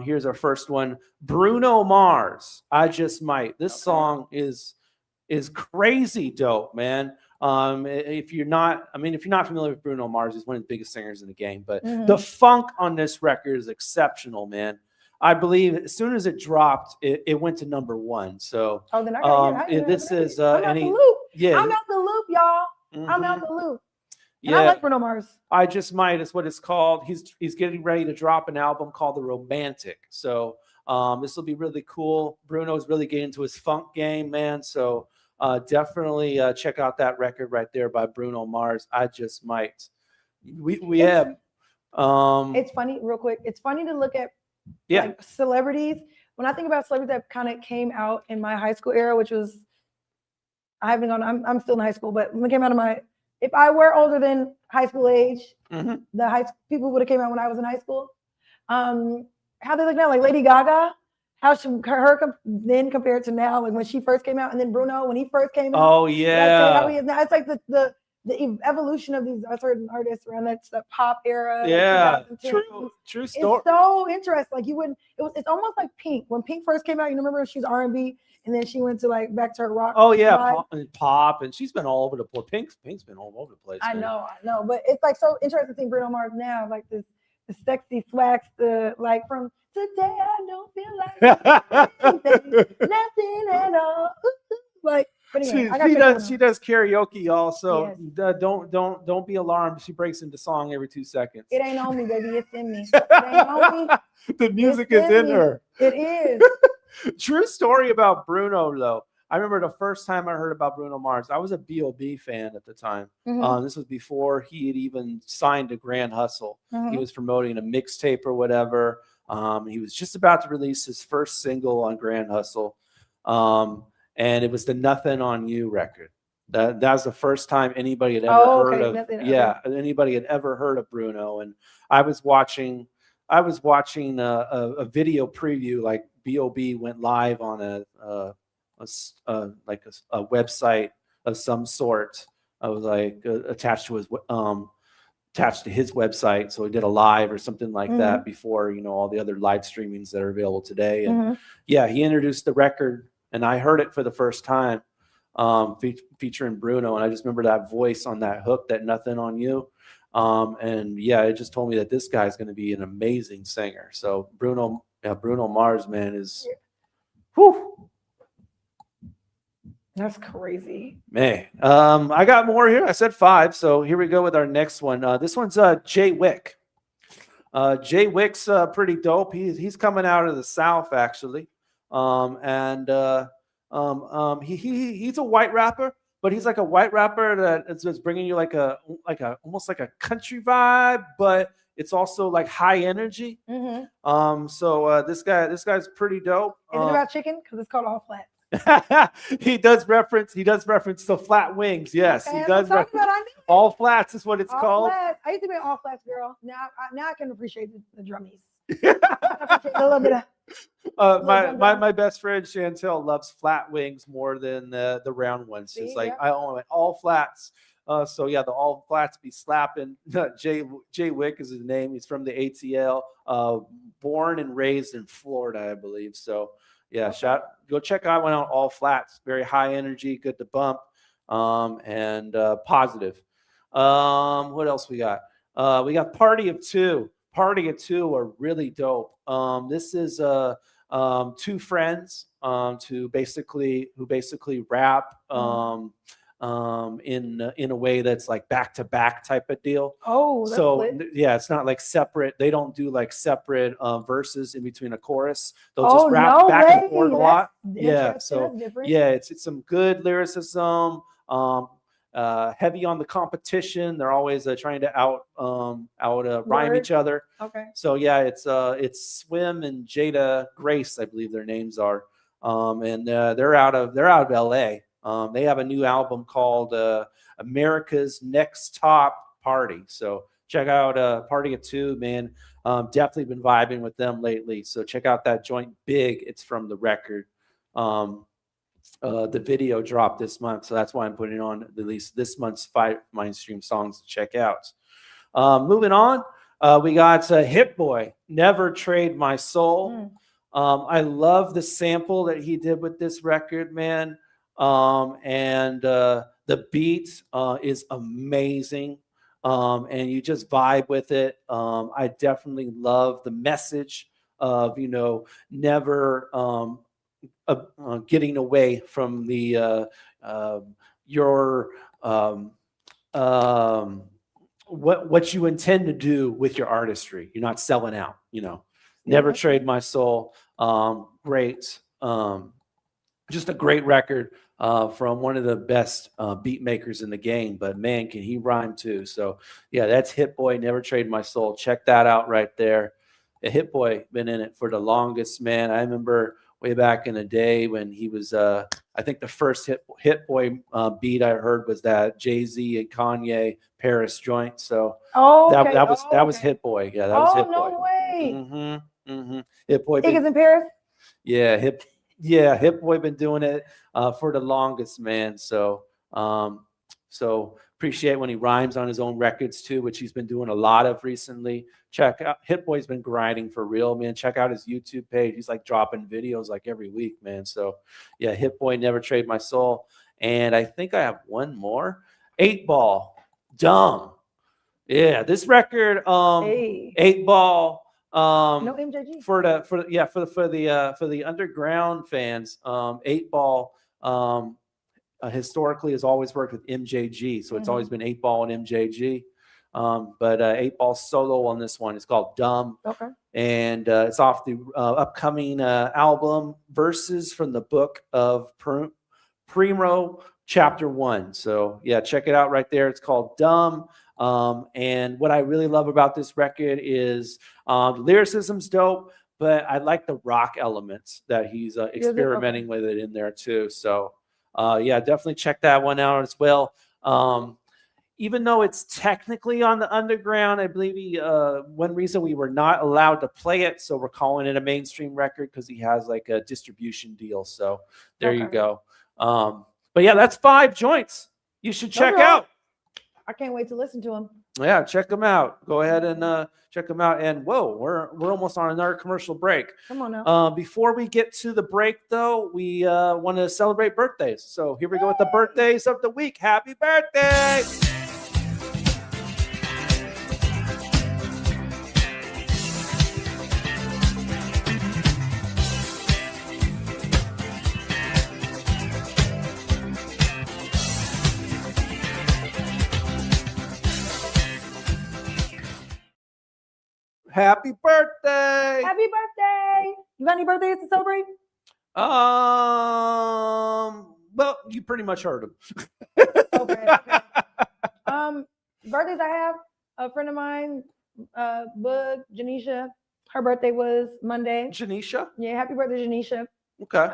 Here's our first one, Bruno Mars, I Just Might. This song is crazy dope, man. If you're not familiar with Bruno Mars, he's one of the biggest singers in the game, but the funk on this record is exceptional, man. I believe as soon as it dropped, it went to number 1. So then I this is I'm out the loop. yeah. I'm out the loop, y'all. I'm out the loop. And Yeah, I like Bruno Mars. I Just Might is what it's called. He's getting ready to drop an album called The Romantic. So this will be really cool. Bruno's really getting into his funk game, man. So definitely check out that record right there by Bruno Mars, I Just Might. We have. It's funny, real quick. It's funny to look at like celebrities. When I think about celebrities that kind of came out in my high school era, which was I'm still in high school, but when it came out of if I were older than high school age, the people would have came out when I was in high school. How they look now, like Lady Gaga, how then compared to now, like when she first came out, and then Bruno when he first came out. Oh yeah, how he is now. It's like the evolution of these certain artists around that pop era. Yeah, like true story. It's so interesting. Like it's almost like Pink. When Pink first came out, you remember she was R&B, and then she went to back to her rock. Oh yeah, pop, and she's been all over the place. Pink's been all over the place. I know, but it's like so interesting seeing Bruno Mars now, like the sexy swags, from today I don't feel like nothing at all. Like, but anyway, she does karaoke also. Yes. Don't be alarmed. She breaks into song every 2 seconds. It ain't on me, baby. It's in me. It ain't on me. The music is in her. It is. True story about Bruno though. I remember the first time I heard about Bruno Mars. I was a B.O.B. fan at the time. This was before he had even signed to Grand Hustle. He was promoting a mixtape or whatever. He was just about to release his first single on Grand Hustle. And it was the Nothing on You record. That was the first time anybody had ever heard of. Anybody had ever heard of Bruno. And I was watching a video preview, like B.O.B. went live on a website of some sort. I was attached to his website, so he did a live or something like that before all the other live streamings that are available today. And he introduced the record, and I heard it for the first time, featuring Bruno, and I just remember that voice on that hook, that Nothing on You. And it just told me that this guy's going to be an amazing singer. So Bruno Mars, man, is that's crazy. Man, I got more here. I said 5, so here we go with our next one. This one's Jay Wick. Jay Wick's pretty dope. He's coming out of the South actually, he's a white rapper, but he's like a white rapper that is bringing you like a almost like a country vibe, but it's also like high energy. So this guy's pretty dope. Is it about chicken? Because it's called All Flats. He does reference the flat wings. Yes, he does. All Flats is what it's called. Flats. I used to be an All Flats girl. Now I can appreciate the drummies. A little bit of. My best friend Chantel loves flat wings more than the round ones. She's like, I only want all flats. So the All Flats be slapping. Jay Wick is his name. He's from the ATL. Born and raised in Florida, I believe. So. Go check out one out, All Flats. Very high energy, good to bump, and positive. What else we got? We got Party of Two. Party of Two are really dope. This is 2 friends who basically rap in a way that's like back-to-back type of deal. Oh, that's lit. It's not like separate. They don't do like separate verses in between a chorus. They'll just rap back and forth a lot. It's some good lyricism. heavy on the competition. They're always trying to rhyme each other. Okay. So yeah, it's Swim and Jada Grace, I believe their names are, and they're out of LA. They have a new album called America's Next Top Party. So check out Party of Two, man. Definitely been vibing with them lately. So check out that joint, Big. It's from the record. The video dropped this month, so that's why I'm putting on at least this month's 5 mainstream songs to check out. Moving on, we got Hit Boy, Never Trade My Soul. I love the sample that he did with this record, man. And the beat is amazing. And you just vibe with it. I definitely love the message of, never getting away from the what you intend to do with your artistry. You're not selling out, Never Trade My Soul. Great. Just a great record from one of the best beat makers in the game, but man, can he rhyme too. So yeah, that's Hit Boy, Never Trade My Soul. Check that out right there. Hit Boy been in it for the longest, man. I remember way back in the day when he was, I think the first Hit Boy beat I heard was that Jay-Z and Kanye Paris joint. So that was Hit Boy. Yeah, that was Hit Boy. No way. Mm-hmm. Hit Boy. Niggas in Paris? Yeah, Hit Boy been doing it for the longest, man. So appreciate when he rhymes on his own records too, which he's been doing a lot of recently. Check out Hit Boy's been grinding for real, man. Check out his YouTube page. He's like dropping videos like every week, man. So yeah, Hit Boy, Never Trade My Soul. And I think I have one more. 8 Ball, Dumb. Yeah, this record, 8 Ball. No MJG. For the underground fans, 8 Ball historically has always worked with MJG, so it's always been 8 Ball and MJG. But 8 Ball solo on this one is called Dumb. Okay. And it's off the upcoming album Verses from the Book of Primo, Chapter 1. So yeah, check it out right there. It's called Dumb. And what I really love about this record is the lyricism's dope, but I like the rock elements that he's experimenting with it in there too. So yeah, definitely check that one out as well. Even though it's technically on the underground, I believe one reason we were not allowed to play it, so we're calling it a mainstream record because he has like a distribution deal. So there you go. But yeah, that's 5 joints you should check out. I can't wait to listen to them. Yeah, check them out. Go ahead and check them out. And whoa, we're almost on another commercial break. Come on now. Before we get to the break, though, we want to celebrate birthdays. So here we go with the birthdays of the week. Happy birthday! Happy birthday! Happy birthday! You got any birthdays to celebrate? Well, you pretty much heard them. Okay. Birthdays I have, a friend of mine, Bug, Janisha, her birthday was Monday. Janisha? Yeah, happy birthday, Janisha. Okay.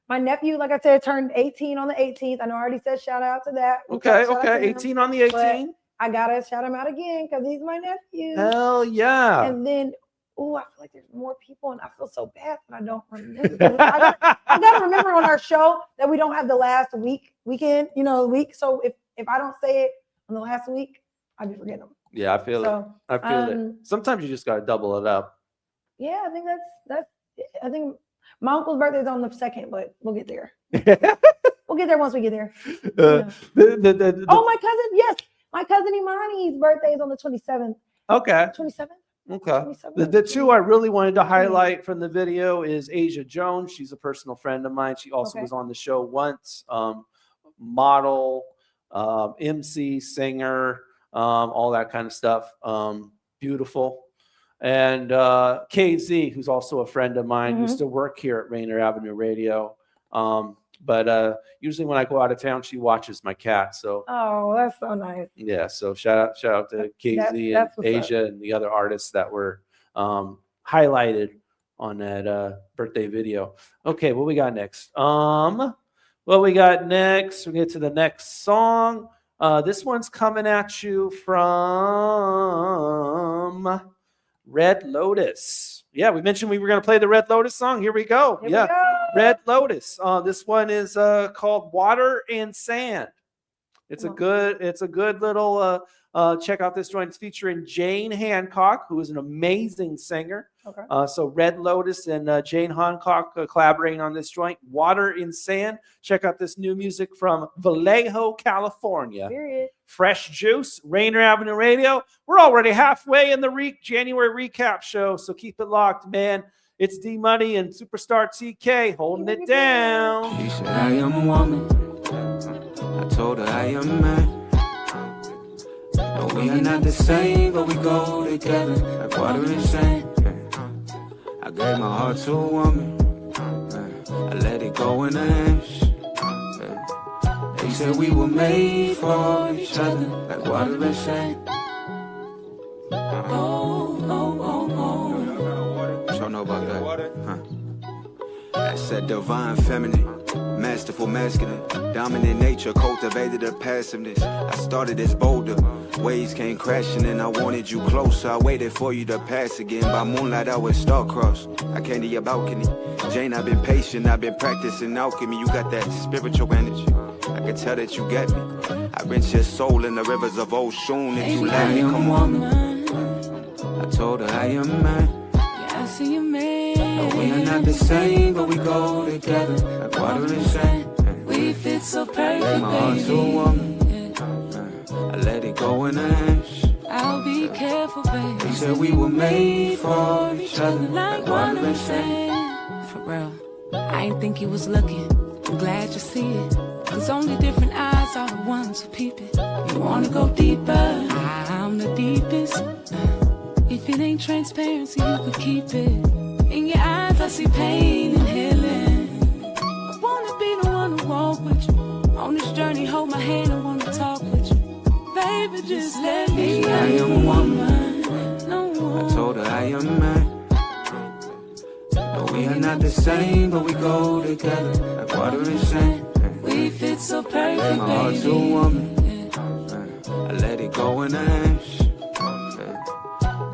My nephew, like I said, turned 18 on the 18th. I know I already said shout out to that. Okay. 18 on the 18. I gotta shout him out again because he's my nephew. Hell yeah. And then, I feel like there's more people and I feel so bad that I don't remember. I gotta remember on our show that we don't have the last weekend, week. So if I don't say it on the last week, I be forgetting them. Yeah, I feel it. I feel it. Sometimes you just gotta double it up. Yeah, I think I think my uncle's birthday is on the 2nd, but we'll get there. We'll get there once we get there. My cousin, yes. My cousin Imani's birthday is on the 27th. Okay. 27th? Okay. The two I really wanted to highlight from the video is Asia Jones. She's a personal friend of mine. She also was on the show once. Model, MC, singer, all that kind of stuff. Beautiful. And KZ, who's also a friend of mine, used to work here at Rainier Avenue Radio. But usually when I go out of town, she watches my cat. So Oh, that's so nice. yeah, so shout out to Casey and that's what's up. Asia and the other artists that were highlighted on that birthday video. Okay, what we got next? What we got next? We get to the next song. This one's coming at you from Red Lotus. Yeah, we mentioned we were going to play the Red Lotus song. Here we go. Here we go. Red Lotus. This one is called Water and Sand. It's a good little check out this joint. It's featuring Jane Hancock, who is an amazing singer. Okay. So Red Lotus and Jane Hancock collaborating on this joint, Water and Sand. Check out this new music from Vallejo, California. Period. Fresh Juice, Rainier Avenue Radio. We're already halfway in the January recap show, so keep it locked, man. It's D Money and Superstarr TK holding it down. She said, I am a woman. I told her I am a man. No, we are not the same, but we go together like water and sand. I gave my heart to a woman. I let it go in the hands. They said we were made for each other like water and sand. Y'all know about that? Huh? That's that divine feminine, masterful masculine, dominant nature, cultivated a passiveness. I started as boulder, waves came crashing and I wanted you closer. I waited for you to pass again. By moonlight I was star-crossed. I came to your balcony. Jane, I've been patient, I've been practicing alchemy. You got that spiritual energy. I can tell that you get me. I rinse your soul in the rivers of Oshun. If you let me, come on. I told her I am a man. Yeah, I see you, man. No, we are not the same, but we go together like water and sand. We fit so I perfect, gave my heart to a woman. I let it go in the hands. I'll be careful, baby. They said we were made for each other like water and sand. For real, I ain't think you was looking. I'm glad you see it. Cause only different eyes are the ones who peep it. You wanna go deeper? I'm the deepest. If it ain't transparency, you could keep it. In your eyes, I see pain and healing. I wanna be the one to walk with you. On this journey, hold my hand, I wanna talk with you. Baby, just let me. I am a woman. No one. I told her I am a man. No, we are not the same, but we go together like water and sand. We fit so I gave perfect, my heart to a baby. woman. I let it go in the hands.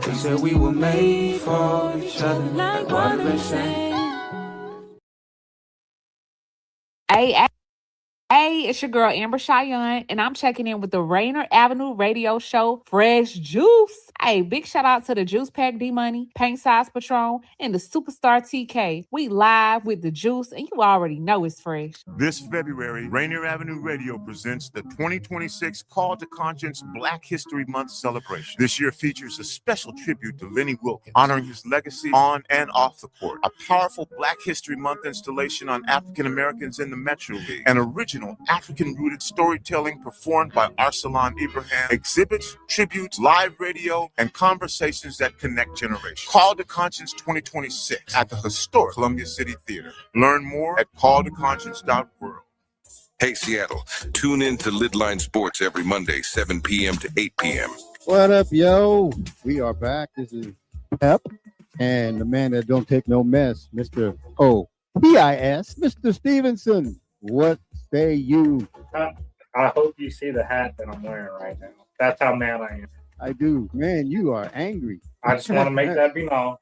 They said we were made for each other like water and sand. Hey, it's your girl Amber Shion, and I'm checking in with the Rainier Avenue Radio Show, Fresh Juice. Hey, big shout out to the Juice Pack D Money, Pint Size Patron, and the Superstarr TK. We live with the juice, and you already know it's fresh. This February, Rainier Avenue Radio presents the 2026 Call to Conscience Black History Month celebration. This year features a special tribute to Lenny Wilkins, honoring his legacy on and off the court. A powerful Black History Month installation on African Americans in the Metro League. An original African-rooted storytelling performed by Arsalan Ibrahim. Exhibits, tributes, live radio, and conversations that connect generations. Call to Conscience 2026 at the historic Columbia City Theater. Learn more at calltoconscience.world. Hey, Seattle, tune in to Lidline Sports every Monday, 7 p.m. to 8 p.m. What up, yo? We are back. This is Pep, and the man that don't take no mess, Mr. O-P-I-S, Mr. Stevenson. What say you? I hope you see the hat that I'm wearing right now. That's how mad I am. I do. Man, you are angry. I just want to make that be known.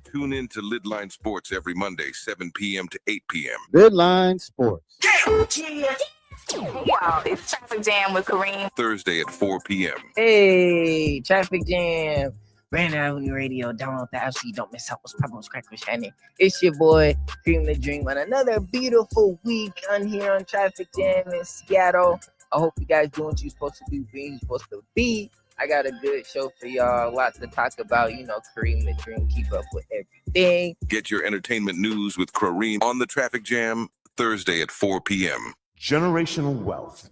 Tune in to Lidline Sports every Monday, 7 p.m. to 8 p.m. Lidline Sports. Hey y'all, it's Traffic Jam with Kareem. Thursday at 4 p.m. Hey, Traffic Jam. Rainier Avenue Radio, download the app so you don't miss out what's popping with Crack with Shannon. It's your boy, Cream the Dream, on another beautiful week on here on Traffic Jam in Seattle. I hope you guys doing what you're supposed to do, being you're supposed to be. I got a good show for y'all, lots to talk about, Kareem the Dream, keep up with everything. Get your entertainment news with Kareem on the Traffic Jam, Thursday at 4 p.m. Generational wealth.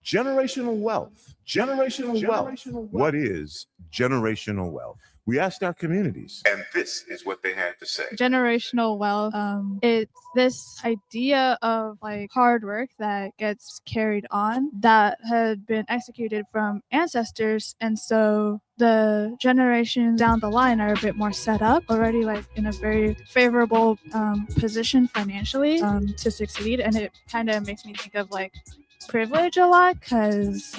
Generational wealth. Generational wealth. What is generational wealth? We asked our communities, and this is what they had to say. Generational wealth, it's this idea of like hard work that gets carried on that had been executed from ancestors, and so the generations down the line are a bit more set up already, like in a very favorable position financially to succeed. And it kind of makes me think of like privilege a lot, because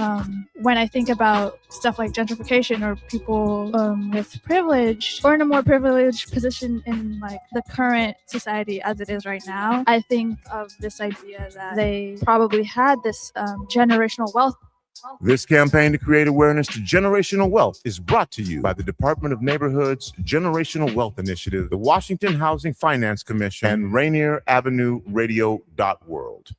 when I think about stuff like gentrification or people with privilege or in a more privileged position in like the current society as it is right now, I think of this idea that they probably had this generational wealth. This campaign to create awareness to generational wealth is brought to you by the Department of Neighborhood's Generational Wealth Initiative, the Washington Housing Finance Commission, and Rainier Avenue Radio.world.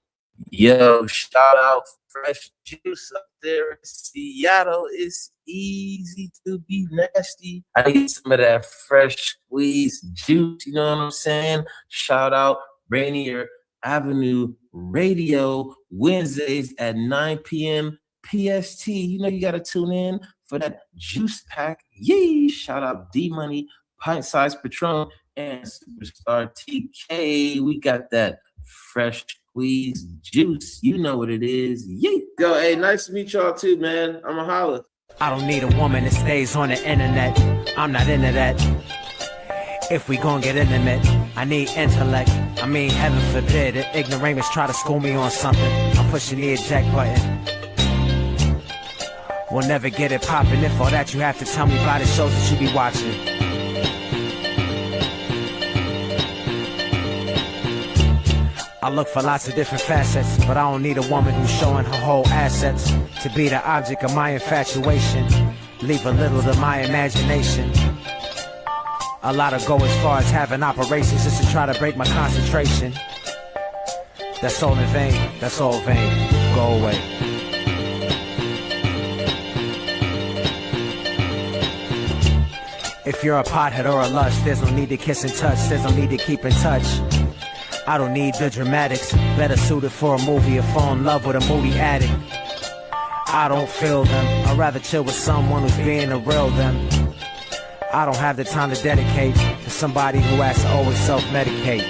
Yo, shout out Fresh Juice up there in Seattle. It's easy to be nasty. I need some of that fresh squeezed juice, you know what I'm saying? Shout out Rainier Avenue Radio, Wednesdays at 9 p.m. PST. You know you got to tune in for that juice pack. Yee! Shout out D-Money, Pint Size Patron, and Superstarr TK. We got that fresh squeeze juice. You know what it is. Yee! Yo, hey, nice to meet y'all too, man. I'm a holla. I don't need a woman that stays on the internet. I'm not into that. If we gon' get intimate, I need intellect. I mean, heaven forbid, an ignoramus try to school me on something. I'm pushing the eject button. We'll never get it poppin'. If all that you have to tell me about the shows that you be watching. I look for lots of different facets, but I don't need a woman who's showing her whole assets to be the object of my infatuation. Leave a little to my imagination. A lot of go as far as having operations just to try to break my concentration. That's all in vain, that's all vain. Go away. If you're a pothead or a lust, there's no need to kiss and touch, there's no need to keep in touch. I don't need the dramatics, better suited for a movie or fall in love with a moody addict. I don't feel them, I'd rather chill with someone who's being the real them. I don't have the time to dedicate to somebody who has to always self-medicate.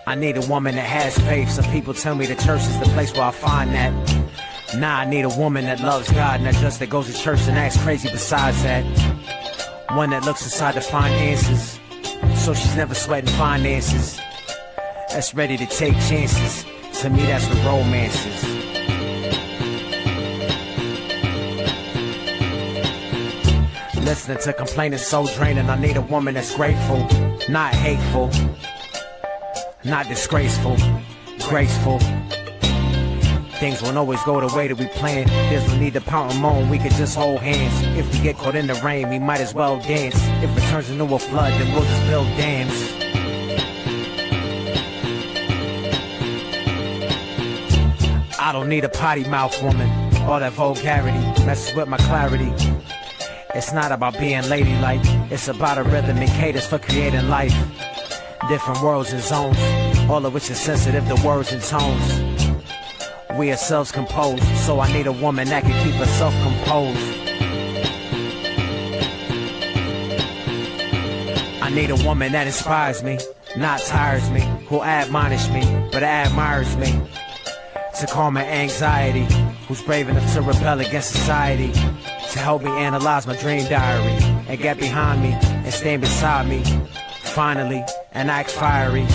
I need a woman that has faith. Some people tell me the church is the place where I find that. Nah, I need a woman that loves God, not just that goes to church and acts crazy besides that. One that looks inside to find answers, so she's never sweating finances. That's ready to take chances. To me, that's what romance is. Listening to complaining so draining. I need a woman that's grateful, not hateful, not disgraceful, graceful. Things won't always go the way that we planned. There's no need to pout and moan, we could just hold hands. If we get caught in the rain, we might as well dance. If it turns into a flood, then we'll just build dams. I don't need a potty mouth woman. All that vulgarity messes with my clarity. It's not about being ladylike, it's about a rhythm and cadence for creating life. Different worlds and zones, all of which is sensitive to words and tones. We are self-composed, so I need a woman that can keep herself composed. I need a woman that inspires me, not tires me, who admonish me, but admires me. To calm my anxiety, who's brave enough to rebel against society. To help me analyze my dream diary, and get behind me, and stand beside me. Finally, and act fiery,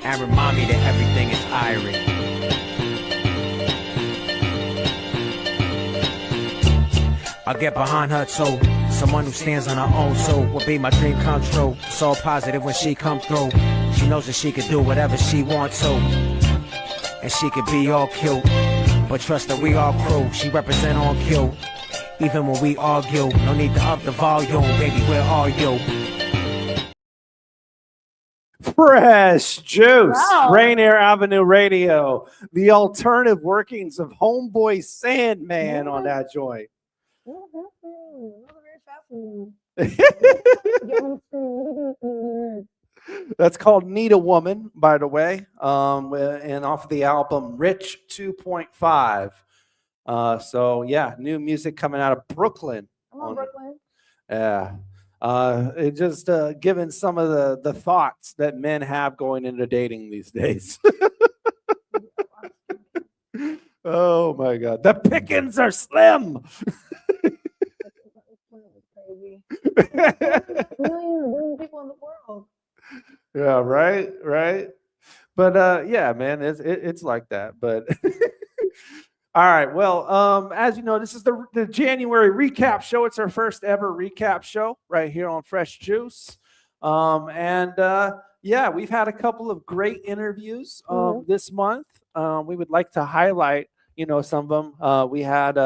and remind me that everything is irie. I'll get behind her too. Someone who stands on her own too will be my dream come true. So positive when she come through. She knows that she can do whatever she wants to. And she can be all cute. But trust that we all crew. She represent on cue. Even when we argue. No need to up the volume. Baby, where are you? Fresh Juice, Wow. Rainier Avenue Radio. The alternative workings of Homeboy Sandman on that joint. That's called Need a Woman, by the way, and off the album Rich 2.5. So yeah, new music coming out of Brooklyn. Come on, Brooklyn. Yeah. It just given some of the thoughts that men have going into dating these days. Oh my God, the pickings are slim. Million people in the world. Yeah, right. But yeah, man, it's like that. But all right, well, as you know, this is the January recap show. It's our first ever recap show right here on Fresh Juice. Yeah, we've had a couple of great interviews this month. We would like to highlight, some of them. We had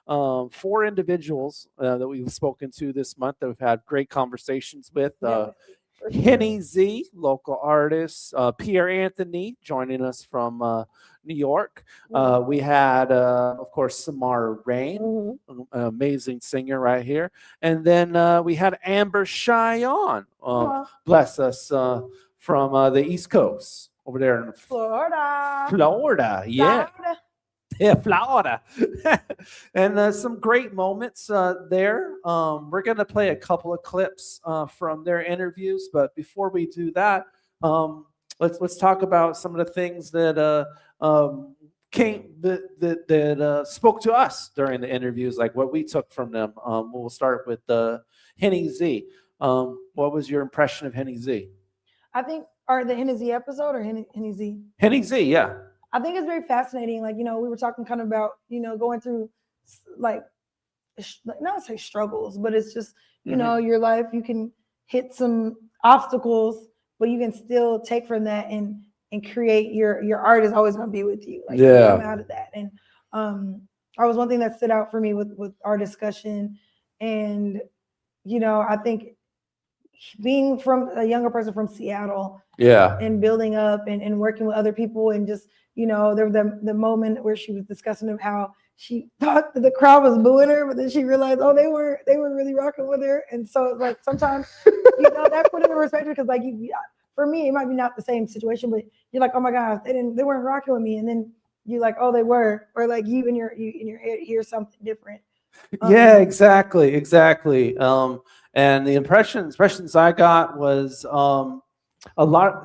4 individuals that we've spoken to this month that we've had great conversations with. Henny Z, local artist. Pierre Anthony joining us from New York. We had, of course, Samara Reign, an amazing singer right here. And then we had Amber Shion, bless us, from the East Coast over there in Florida, yeah. Yeah, Florida. And some great moments there. We're going to play a couple of clips from their interviews. But before we do that, let's talk about some of the things that spoke to us during the interviews, like what we took from them. We'll start with Henny Z. What was your impression of Henny Z? I think, or the Henny Z episode or Henny Z? Henny Z, yeah. I think it's very fascinating. Like, we were talking kind of about, going through like, not say struggles, but it's just, your life, you can hit some obstacles, but you can still take from that and create your art is always going to be with you. Like, you come out of that. And that was one thing that stood out for me with our discussion. And, I think being from a younger person from Seattle, and building up and working with other people and just, there was the moment where she was discussing of how she thought that the crowd was booing her, but then she realized, they were really rocking with her. And so like sometimes, that put it in perspective because like for me, it might be not the same situation, but you're like, oh my gosh, they weren't rocking with me. And then you're like, oh, they were, or like you in your head hear something different. Yeah, exactly. And the impressions I got was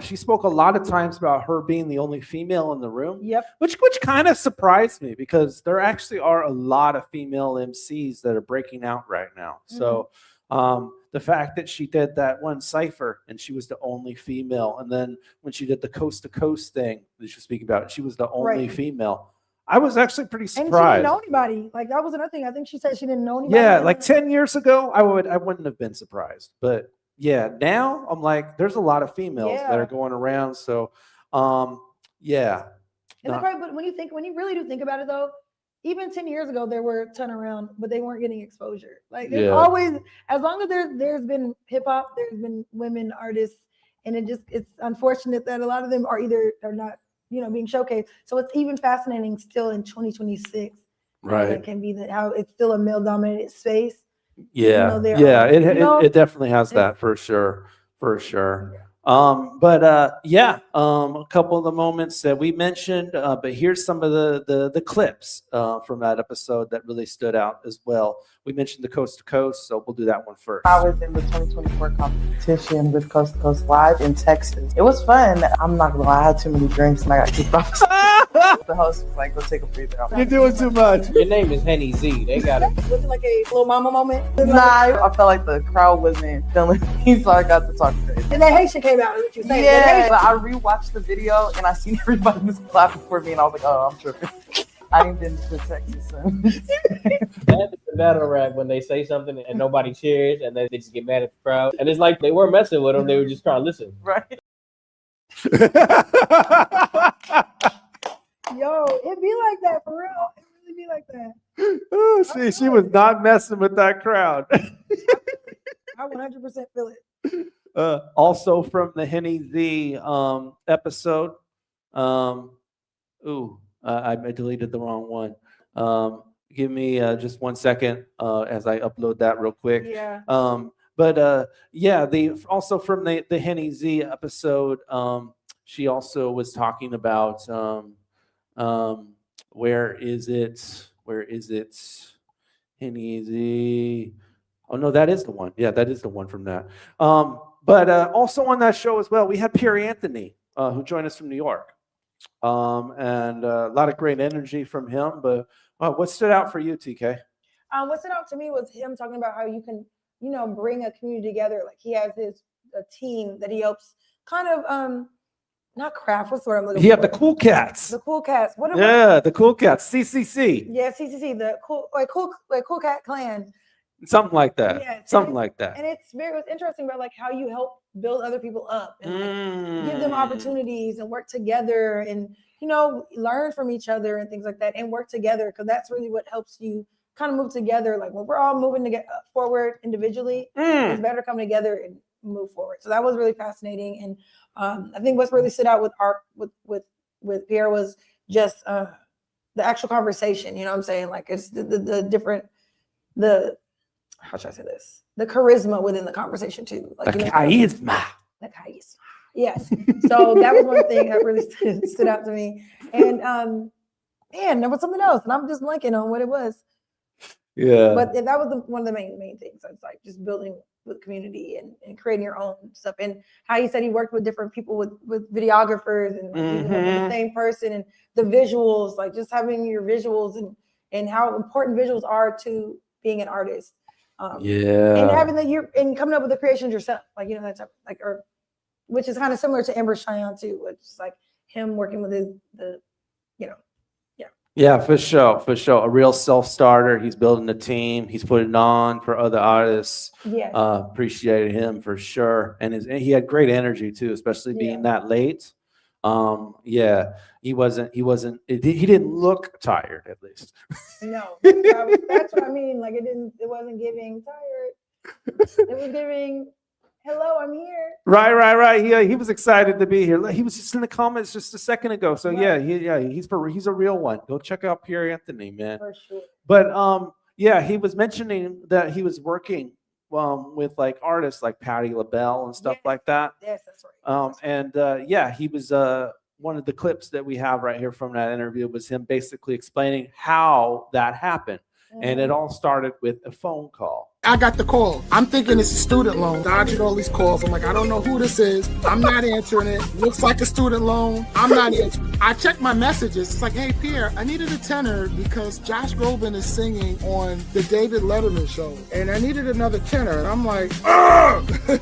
she spoke a lot of times about her being the only female in the room. Yep. Which kind of surprised me because there actually are a lot of female MCs that are breaking out right now. So the fact that she did that one cypher and she was the only female, and then when she did the coast to coast thing that she was speaking about, she was the only female. I was actually pretty surprised. And she didn't know anybody. Like that was another thing. I think she said she didn't know anybody. Yeah, like 10 years ago, I wouldn't have been surprised. But yeah, now I'm like, there's a lot of females that are going around. So, yeah. And but when you really do think about it, though, even 10 years ago, there were a ton around, but they weren't getting exposure. Like there's always, as long as there's been hip hop, there's been women artists, and it's unfortunate that a lot of them are not, being showcased. So it's even fascinating still in 2026. Right. It can be how it's still a male dominated space. Yeah. It definitely has that for sure. A couple of the moments that we mentioned, but here's some of the clips from that episode that really stood out as well. We mentioned the Coast to Coast, so we'll do that one first. I was in the 2024 competition with Coast to Coast Live in Texas. It was fun. I'm not gonna lie, I had too many drinks and I got kicked off. The host was like, go take a breather. You're doing too much. Your name is Henny Z. They got it. Was it like a little mama moment? Nah, I felt like the crowd wasn't feeling me, so I got to talk crazy. And then Haitian came out, is what you saying? Yeah, but I rewatched the video and I seen everybody was clapping for me and I was like, oh, I'm tripping. I ain't been to Texas since. That's the battle rap when they say something and nobody cheers and then they just get mad at the crowd. And it's like they weren't messing with them, they were just trying to listen. Right. Yo, it be like that for real. It really be like that. Oh, she was not messing with that crowd. I 100% feel it. Also from the Henny Z episode. I deleted the wrong one. Give me just 1 second as I upload that real quick. Yeah. Also from the Henny Z episode, she also was talking about where is it? Where is it? Henny Z. Oh no, that is the one. Yeah, that is the one from that. But also on that show as well, we had Pierre Anthony, who joined us from New York, and a lot of great energy from him. But what stood out for you, TK? What stood out to me was him talking about how you can, bring a community together. Like he has a team that he helps kind of not craft. What's the word I'm looking for? He had the Cool Cats. The Cool Cats. The Cool Cats. CCC. Yeah, CCC. The Cool Cat Clan. Something like that. Yeah, something like that. And it was interesting about like how you help build other people up and like, give them opportunities and work together and learn from each other and things like that and work together, because that's really what helps you kind of move together. Like when we're all moving to get forward individually, it's better to come together and move forward. So that was really fascinating. And I think what's really stood out with Pierre was just the actual conversation. You know what I'm saying? Like it's the how should I say this? The charisma within the conversation too. Like, the charisma. The charisma. Yes. So that was one thing that really stood out to me. And man, there was something else, and I'm just blanking on what it was. Yeah. But that was one of the main things. It's like just building with community and creating your own stuff. And how he said he worked with different people with videographers and with the same person, and the visuals, like just having your visuals and how important visuals are to being an artist. And having and coming up with the creations yourself, like that type, like, or which is kind of similar to Amber Shion too, which is like him working with Yeah, for sure. A real self-starter. He's building a team. He's putting on for other artists. Yes. Appreciated him for sure. And he had great energy too, especially being that late. He didn't look tired, at least. No, that's what I mean. Like it wasn't giving tired. It was giving, hello, I'm here. Right. He was excited to be here. He was just in the comments just a second ago. So he's a real one. Go check out Pierre Anthony, man. For sure. But he was mentioning that he was working with like artists like Patti LaBelle and stuff like that. Yes, that's right. He was one of the clips that we have right here from that interview was him basically explaining how that happened. And it all started with a phone call. I got the call. I'm thinking it's a student loan. Dodging all these calls. I'm like, I don't know who this is. I'm not answering it. Looks like a student loan. I'm not answering. I checked my messages. It's like, hey, Pierre, I needed a tenor because Josh Groban is singing on the David Letterman show. And I needed another tenor. And I'm like,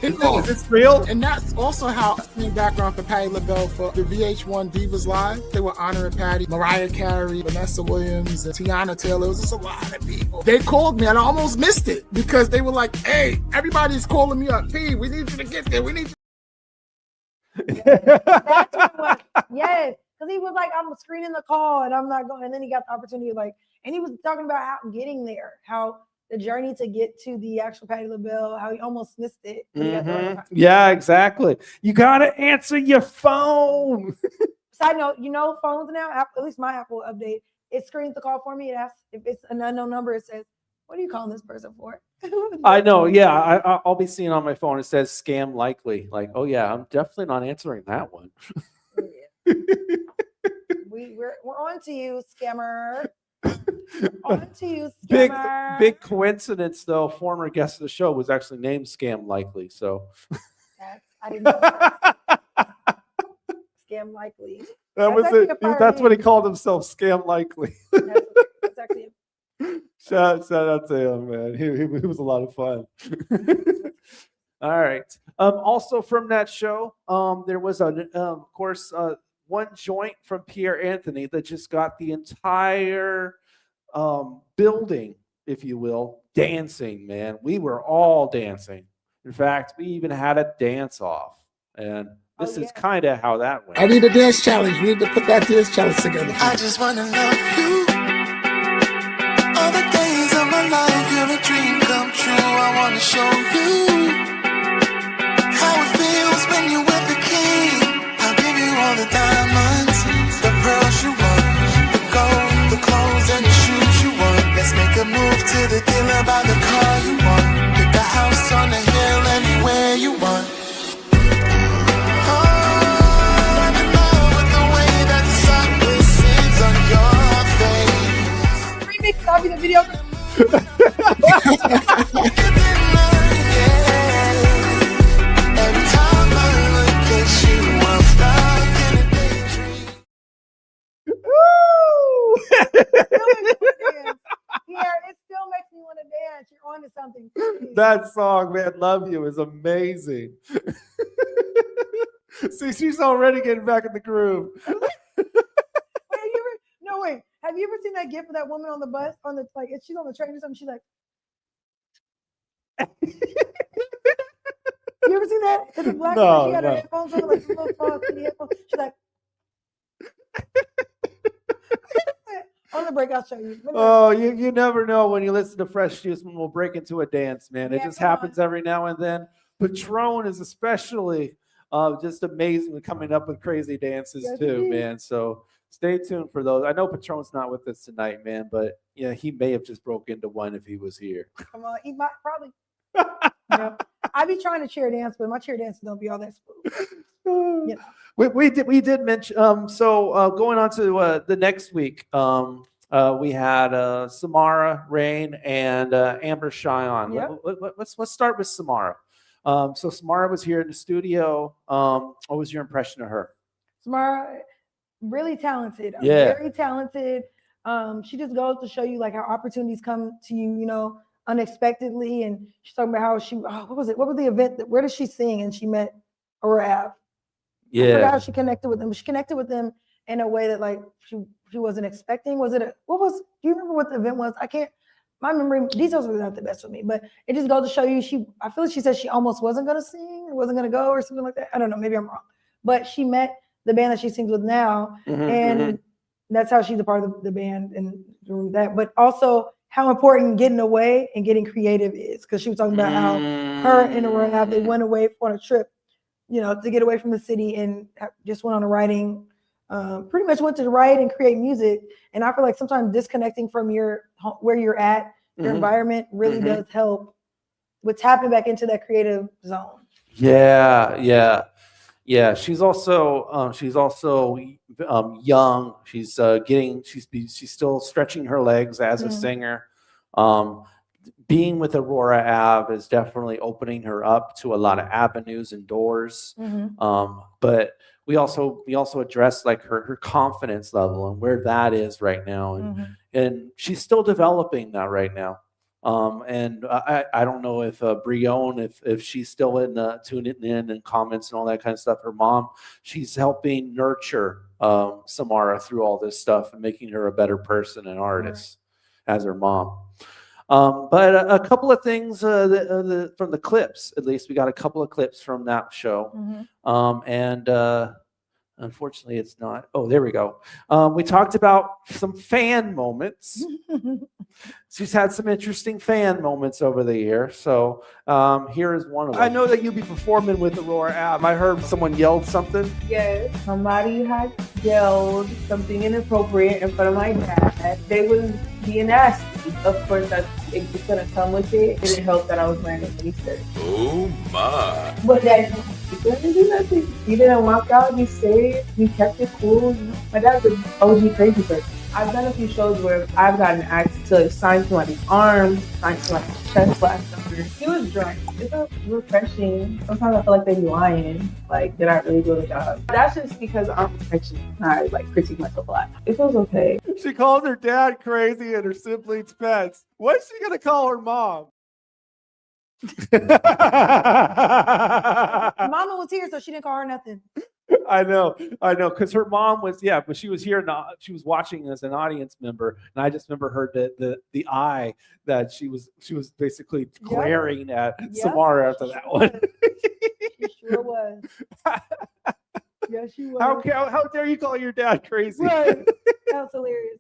is this real? And that's also how the background for Patti LaBelle for the VH1 Divas Live. They were honoring Patti, Mariah Carey, Vanessa Williams, and Tiana Taylor. It was just a lot of people. They called me and I almost missed it because they were like, hey, everybody's calling me up. P, we need you to get there. We need you. That's what, yes. Because he was like, I'm screening the call and I'm not going. And then he got the opportunity, and he was talking about how getting there, how the journey to get to the actual Patti LaBelle, how he almost missed it. Yeah, exactly. You got to answer your phone. Side note, phones now, at least my Apple update, it screens the call for me. It asks if it's an unknown number. It says, what are you calling this person for? I know. Yeah, I'll be seeing on my phone. It says scam likely. Like, oh yeah, I'm definitely not answering that one. We're on to you, scammer. On to you, scammer. Big coincidence though. Former guest of the show was actually named Scam Likely. So I didn't know that. Scam Likely. That's what he called himself, Scam Likely. That's actually. Shout out to him, man. He was a lot of fun. All right. Also from that show, there was of course one joint from Pierre Anthony that just got the entire building, if you will, dancing. Man, we were all dancing. In fact, we even had a dance off, and this is kind of how that went. I need a dance challenge. We need to put that dance challenge together. I just wanna love you. All the days of my life, you're a dream come true. I wanna show you how it feels when you're with the king. I'll give you all the diamonds, the pearls you want, the gold, the clothes and the shoes you want. Let's make a move to the dealer, buy the car you want. Pick a house on the hill anywhere you want. That song, man, Love You, is amazing. See, she's already getting back in the groove. Wait. Have you ever seen that gif of that woman on the bus she's on the train or something? She's like, you ever seen that? It's a black girl. She got her headphones on, like some little frosty headphones. She's like, on the break, I'll show you. Oh, you never know when you listen to Fresh Juice when we'll break into a dance, man. It just happens every now and then. Patron is especially just amazing with coming up with crazy dances too, man. So stay tuned for those. I know Patron's not with us tonight, man, but yeah, he may have just broke into one if he was here. Come on, he might probably. I be trying to chair dance, but my chair dances don't be all that smooth. We did mention going on to the next week. We had Samara Reign and Amber Shion. Yep. Let's start with Samara. So Samara was here in the studio. What was your impression of her? Samara, really talented. Very talented. She just goes to show you like how opportunities come to you, unexpectedly. And she's talking about how what was it? What was the event? Where did she sing? And she met Rav. Yeah. I forgot how she connected with them. She connected with them in a way that like she wasn't expecting. Do you remember what the event was? My memory details were not the best with me, but it just goes to show you I feel like she said she almost wasn't gonna sing or wasn't gonna go or something like that. I don't know, maybe I'm wrong. But she met the band that she sings with now, and that's how she's a part of the band and doing that. But also how important getting away and getting creative is, because she was talking about how her and Rav, they went away on a trip, to get away from the city and just went on a writing. Pretty much went to write and create music. And I feel like sometimes disconnecting from where you're at, your environment really does help with tapping back into that creative zone. Yeah. She's also young. She's still stretching her legs as a singer. Being with Aurora Ave is definitely opening her up to a lot of avenues and doors. But we also address like her confidence level and where that is right now, and she's still developing that right now. And I don't know if Brione, if she's still tuning in and comments and all that kind of stuff. Her mom, she's helping nurture Samara through all this stuff and making her a better person and artist as her mom. But a couple of things from the clips, at least we got a couple of clips from that show. And unfortunately it's not. Oh, there we go. We talked about some fan moments. She's had some interesting fan moments over the year. So here is one of them. I know that you'll be performing with Aurora Ave. I heard someone yelled something. Yes, somebody had yelled something inappropriate in front of my dad. They was being nasty. Of course, it's gonna come with it. It didn't help that I was wearing a t-shirt. Oh my! But that he didn't do nothing. He didn't walk out. He stayed. He kept it cool. My dad's an OG crazy person. I've done a few shows where I've gotten asked to sign somebody's arm, sign somebody's chest last summer. He was drunk. It's refreshing. Sometimes I feel like they be lying. Like, did I really do the job? That's just because I'm perfectionist. I critique myself a lot. It feels okay. She called her dad crazy and her siblings pets. What's she gonna call her mom? Mama was here, so she didn't call her nothing. I know, because her mom was, but she was here, she was watching as an audience member, and I just remember her the eye that she was basically glaring at Samara after that one. She sure was. Yeah, she was. How dare you call your dad crazy? Right. That was hilarious.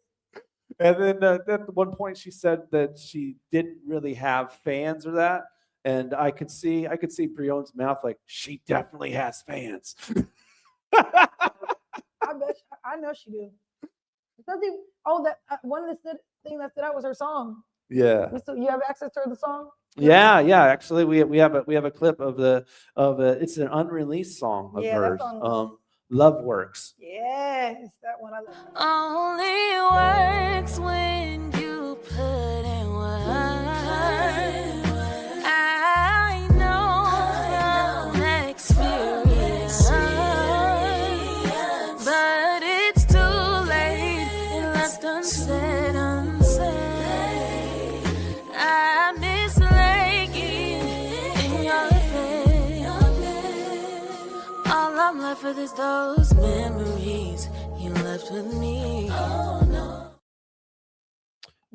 And then at one point she said that she didn't really have fans or that, and I could see Brion's mouth like, she definitely has fans. I know she do. One of the things that stood out was her song. Yeah. You have access to the song? Yeah. Actually, we have a clip of it's an unreleased song of hers. Love Works. Yes, that one I love. Only works when you put in work. I know from experience, but it's too late. It left unsaid. I miss Lakey. I'm left with is those memories you left with me. Oh no.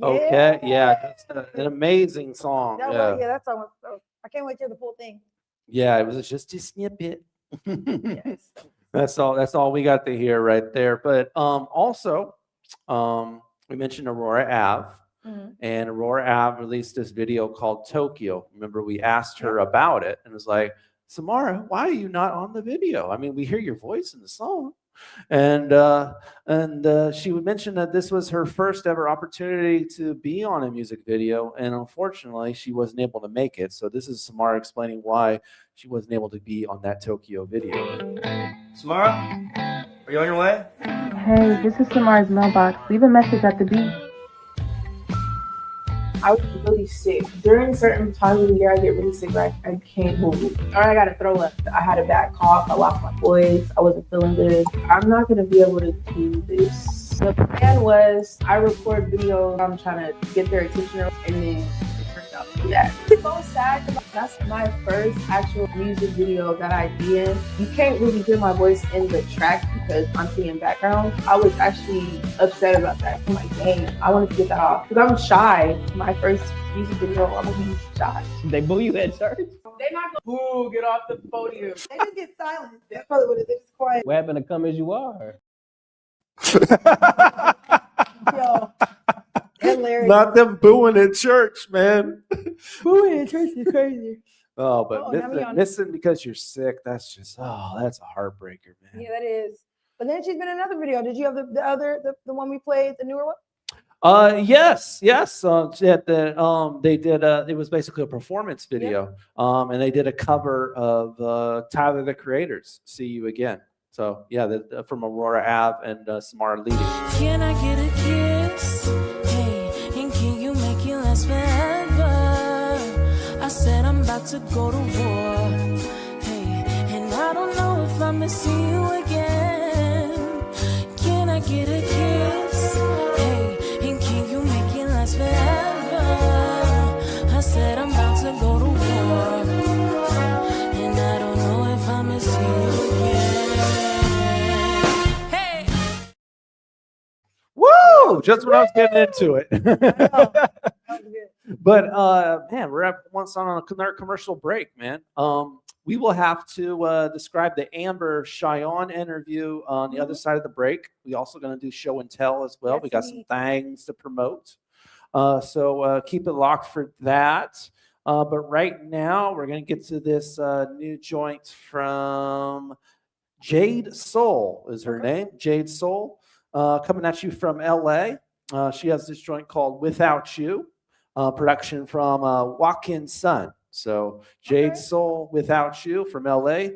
Okay, yeah, that's an amazing song. That song was I can't wait to hear the full thing. Yeah, it was just a snippet. Yes. That's all we got to hear right there. But also, we mentioned Aurora Ave. Mhm. And Aurora Ave released this video called Tokyo. Remember, we asked her about it and was like, Samara, why are you not on the video? I mean, we hear your voice in the song. And she would mention that this was her first ever opportunity to be on a music video. And unfortunately, she wasn't able to make it. So this is Samara explaining why she wasn't able to be on that Tokyo video. Samara, are you on your way? Hey, this is Samara's mailbox. Leave a message at the beep. I was really sick. During certain times of the year, I get really sick, right? I can't move. Or I gotta throw up. I had a bad cough. I lost my voice. I wasn't feeling good. I'm not gonna be able to do this. The plan was I record videos. I'm trying to get their attention, and then it turned out to be that. It's so sad because that's my first actual music video that I did. You can't really hear my voice in the track because I'm singing background. I was actually upset about that. I'm like, dang, I wanted to get that off because I'm shy. My first music video, I'm gonna be shy. They boo you at church? They're not gonna boo, get off the podium. They didn't get silent. That's probably what it is. It's quiet. What happened to Come As You Are? Yo, hilarious. Not them booing at church, man. Booing at church is crazy. Oh, but now we on- missing because you're sick, that's just, that's a heartbreaker, man. Yeah, that is. But then she's been in another video. Did you have the one we played, the newer one? Yes. They did. It was basically a performance video, and they did a cover of Tyler the Creator's "See You Again." So yeah, from Aurora Ave and Samara leading. Can I get a kiss? Hey, and can you make it last forever? I said I'm about to go to war. Hey, and I don't know if I'm gonna see you again. Can I get a kiss? Hey, and can you make it last forever? I said I'm about to go to war. And I don't know if I'm gonna see you again. Woo! Just when I was getting into it. But man, we're at once on another commercial break, man. We will have to describe the Amber Shion interview on the other side of the break. We also going to do show and tell as well. Yes, we got some things to promote. So keep it locked for that. But right now, we're going to get to this new joint from Jade Soul is her name. Jade Soul. Coming at you from LA. She has this joint called Without You, production from Walk-In Sun. So Jade Soul, Without You from LA.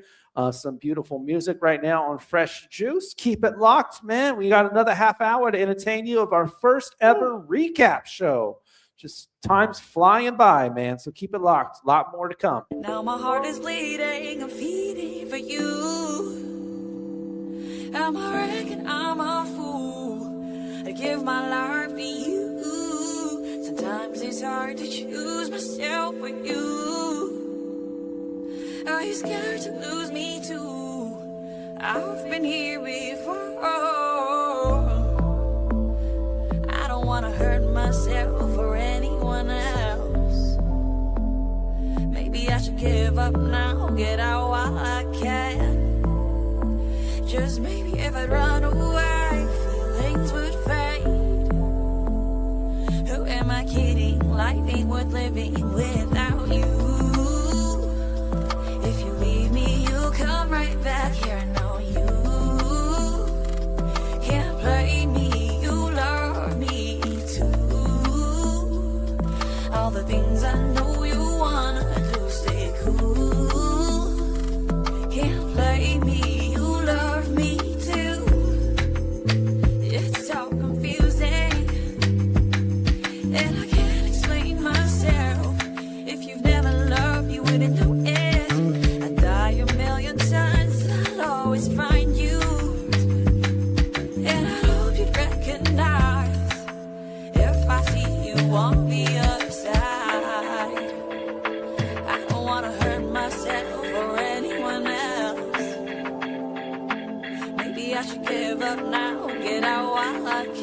Some beautiful music right now on Fresh Juice. Keep it locked, man. We got another half hour to entertain you of our first ever recap show. Just time's flying by, man. So keep it locked. A lot more to come. Now my heart is bleeding, I'm feeding for you. I'm a wreck and I'm a fool. I give my life to you. Sometimes it's hard to choose myself for you. Are you scared to lose me too? I've been here before. I don't wanna hurt myself or anyone else. Maybe I should give up now, get out while I can. Just maybe if I'd run away, feelings would fade. Who am I kidding? Life ain't worth living without you. If you leave me, you'll come right back here. I know you can't play me, you love me too. All the things I know you wanna do, stay cool. Can't play me, you love me too. It's so confusing, and I can't explain myself. If you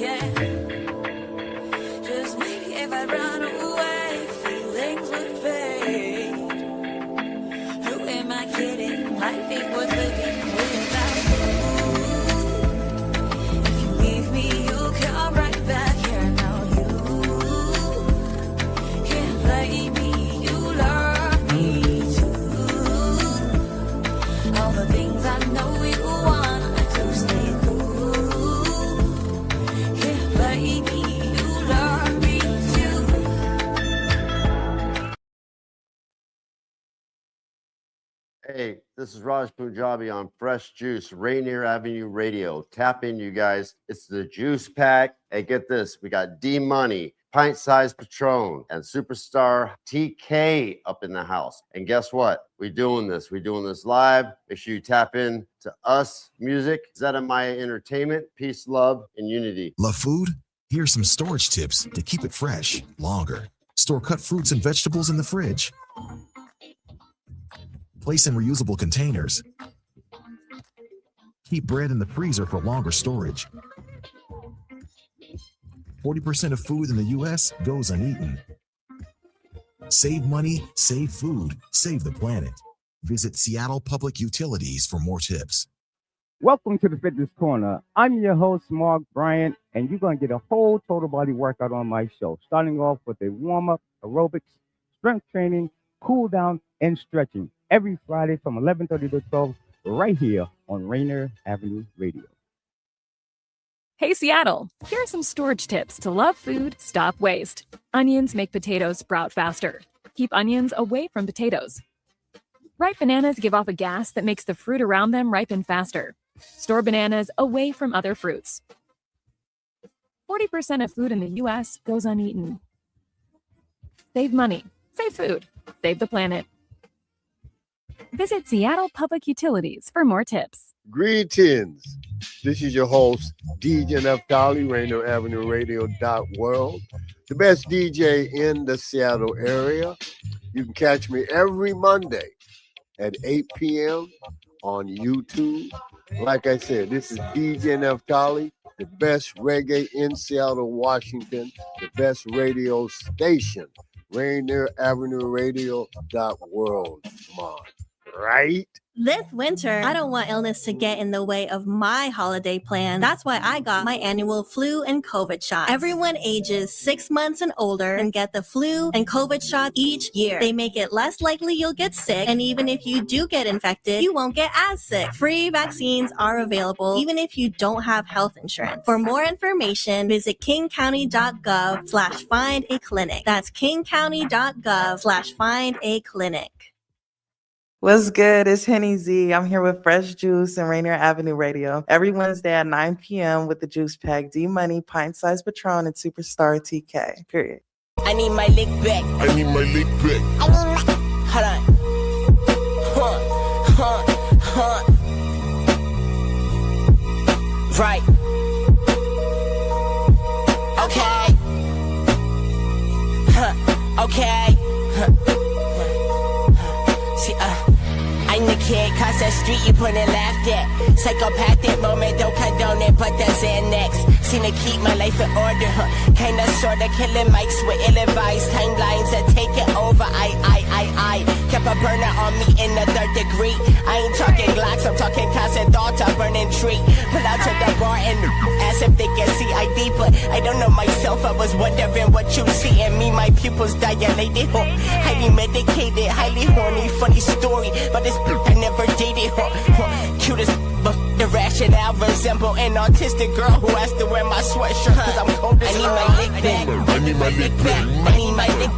yeah. Just maybe if I run away, feelings would fade. Who am I kidding? Life ain't worth living without you. If you leave me, you'll come right back here. Now you can't blame me. You love me too. All the things I know you want to stay cool. Can't blame me. You love me too. Hey, this is Raj Punjabi on Fresh Juice, Rainier Avenue Radio. Tap in, you guys. It's the Juice Pack. Hey, get this. We got D-Money, Pint Size Patron, and Superstarr TK up in the house. And guess what? We're doing this. We're doing this live. Make sure you tap in to us, music, Zedemeyer Entertainment. Peace, love, and unity. Love food? Here's some storage tips to keep it fresh longer. Store cut fruits and vegetables in the fridge. Place in reusable containers. Keep bread in the freezer for longer storage. 40% of food in the U.S. goes uneaten. Save money, save food, save the planet. Visit Seattle Public Utilities for more tips. Welcome to the Fitness Corner. I'm your host, Mark Bryant, and you're going to get a whole total body workout on my show, starting off with a warm-up, aerobics, strength training, cool down, and stretching every Friday from 11:30 to 12 right here on Rainier Avenue Radio. Hey Seattle, here are some storage tips to love food, stop waste. Onions make potatoes sprout faster. Keep onions away from potatoes. Ripe bananas give off a gas that makes the fruit around them ripen faster. Store bananas away from other fruits. 40% of food in the U.S. goes uneaten. Save money, save food, save the planet. Visit Seattle Public Utilities for more tips. Greetings. This is your host, DJ Neftali, Rainier Avenue Radio.world, the best DJ in the Seattle area. You can catch me every Monday at 8 p.m. on YouTube. Like I said, this is DJ Neftali, the best reggae in Seattle, Washington, the best radio station, Rainier Avenue Radio.world. Come on, right? This winter, I don't want illness to get in the way of my holiday plan. That's why I got my annual flu and COVID shot. Everyone ages 6 months and older can get the flu and COVID shot each year. They make it less likely you'll get sick, and even if you do get infected, you won't get as sick. Free vaccines are available even if you don't have health insurance. For more information, visit kingcounty.gov/find a clinic. That's kingcounty.gov/find a clinic. What's good? It's Henny Z. I'm here with Fresh Juice and Rainier Avenue Radio every Wednesday at 9 p.m. with the Juice Pack, D-Money, Pint Size Patron, and Superstarr TK. Period. I need my lick back. I need my lick back. I need my... Hold on. Right. Okay. See, I'm the kid, cross the street, you put it laughed at. Psychopathic moment, don't condone it, but the Xanax. Seem to keep my life in order, kinda sorta killing mics with ill-advised timelines that take it over. I kept a burner on me in the 3rd degree. I ain't talking Glocks, I'm talking constant thoughts, a burning tree. Pull out to the bar and ask if they can see ID, but I don't know myself. I was wondering what you see in me. My pupils dilated, highly medicated, highly horny. Funny story, but this I never dated, cutest. But the rationale resemble an autistic girl who has to wear my sweatshirt cause I'm cold as I need my lick back. I need my lick back. I need my lick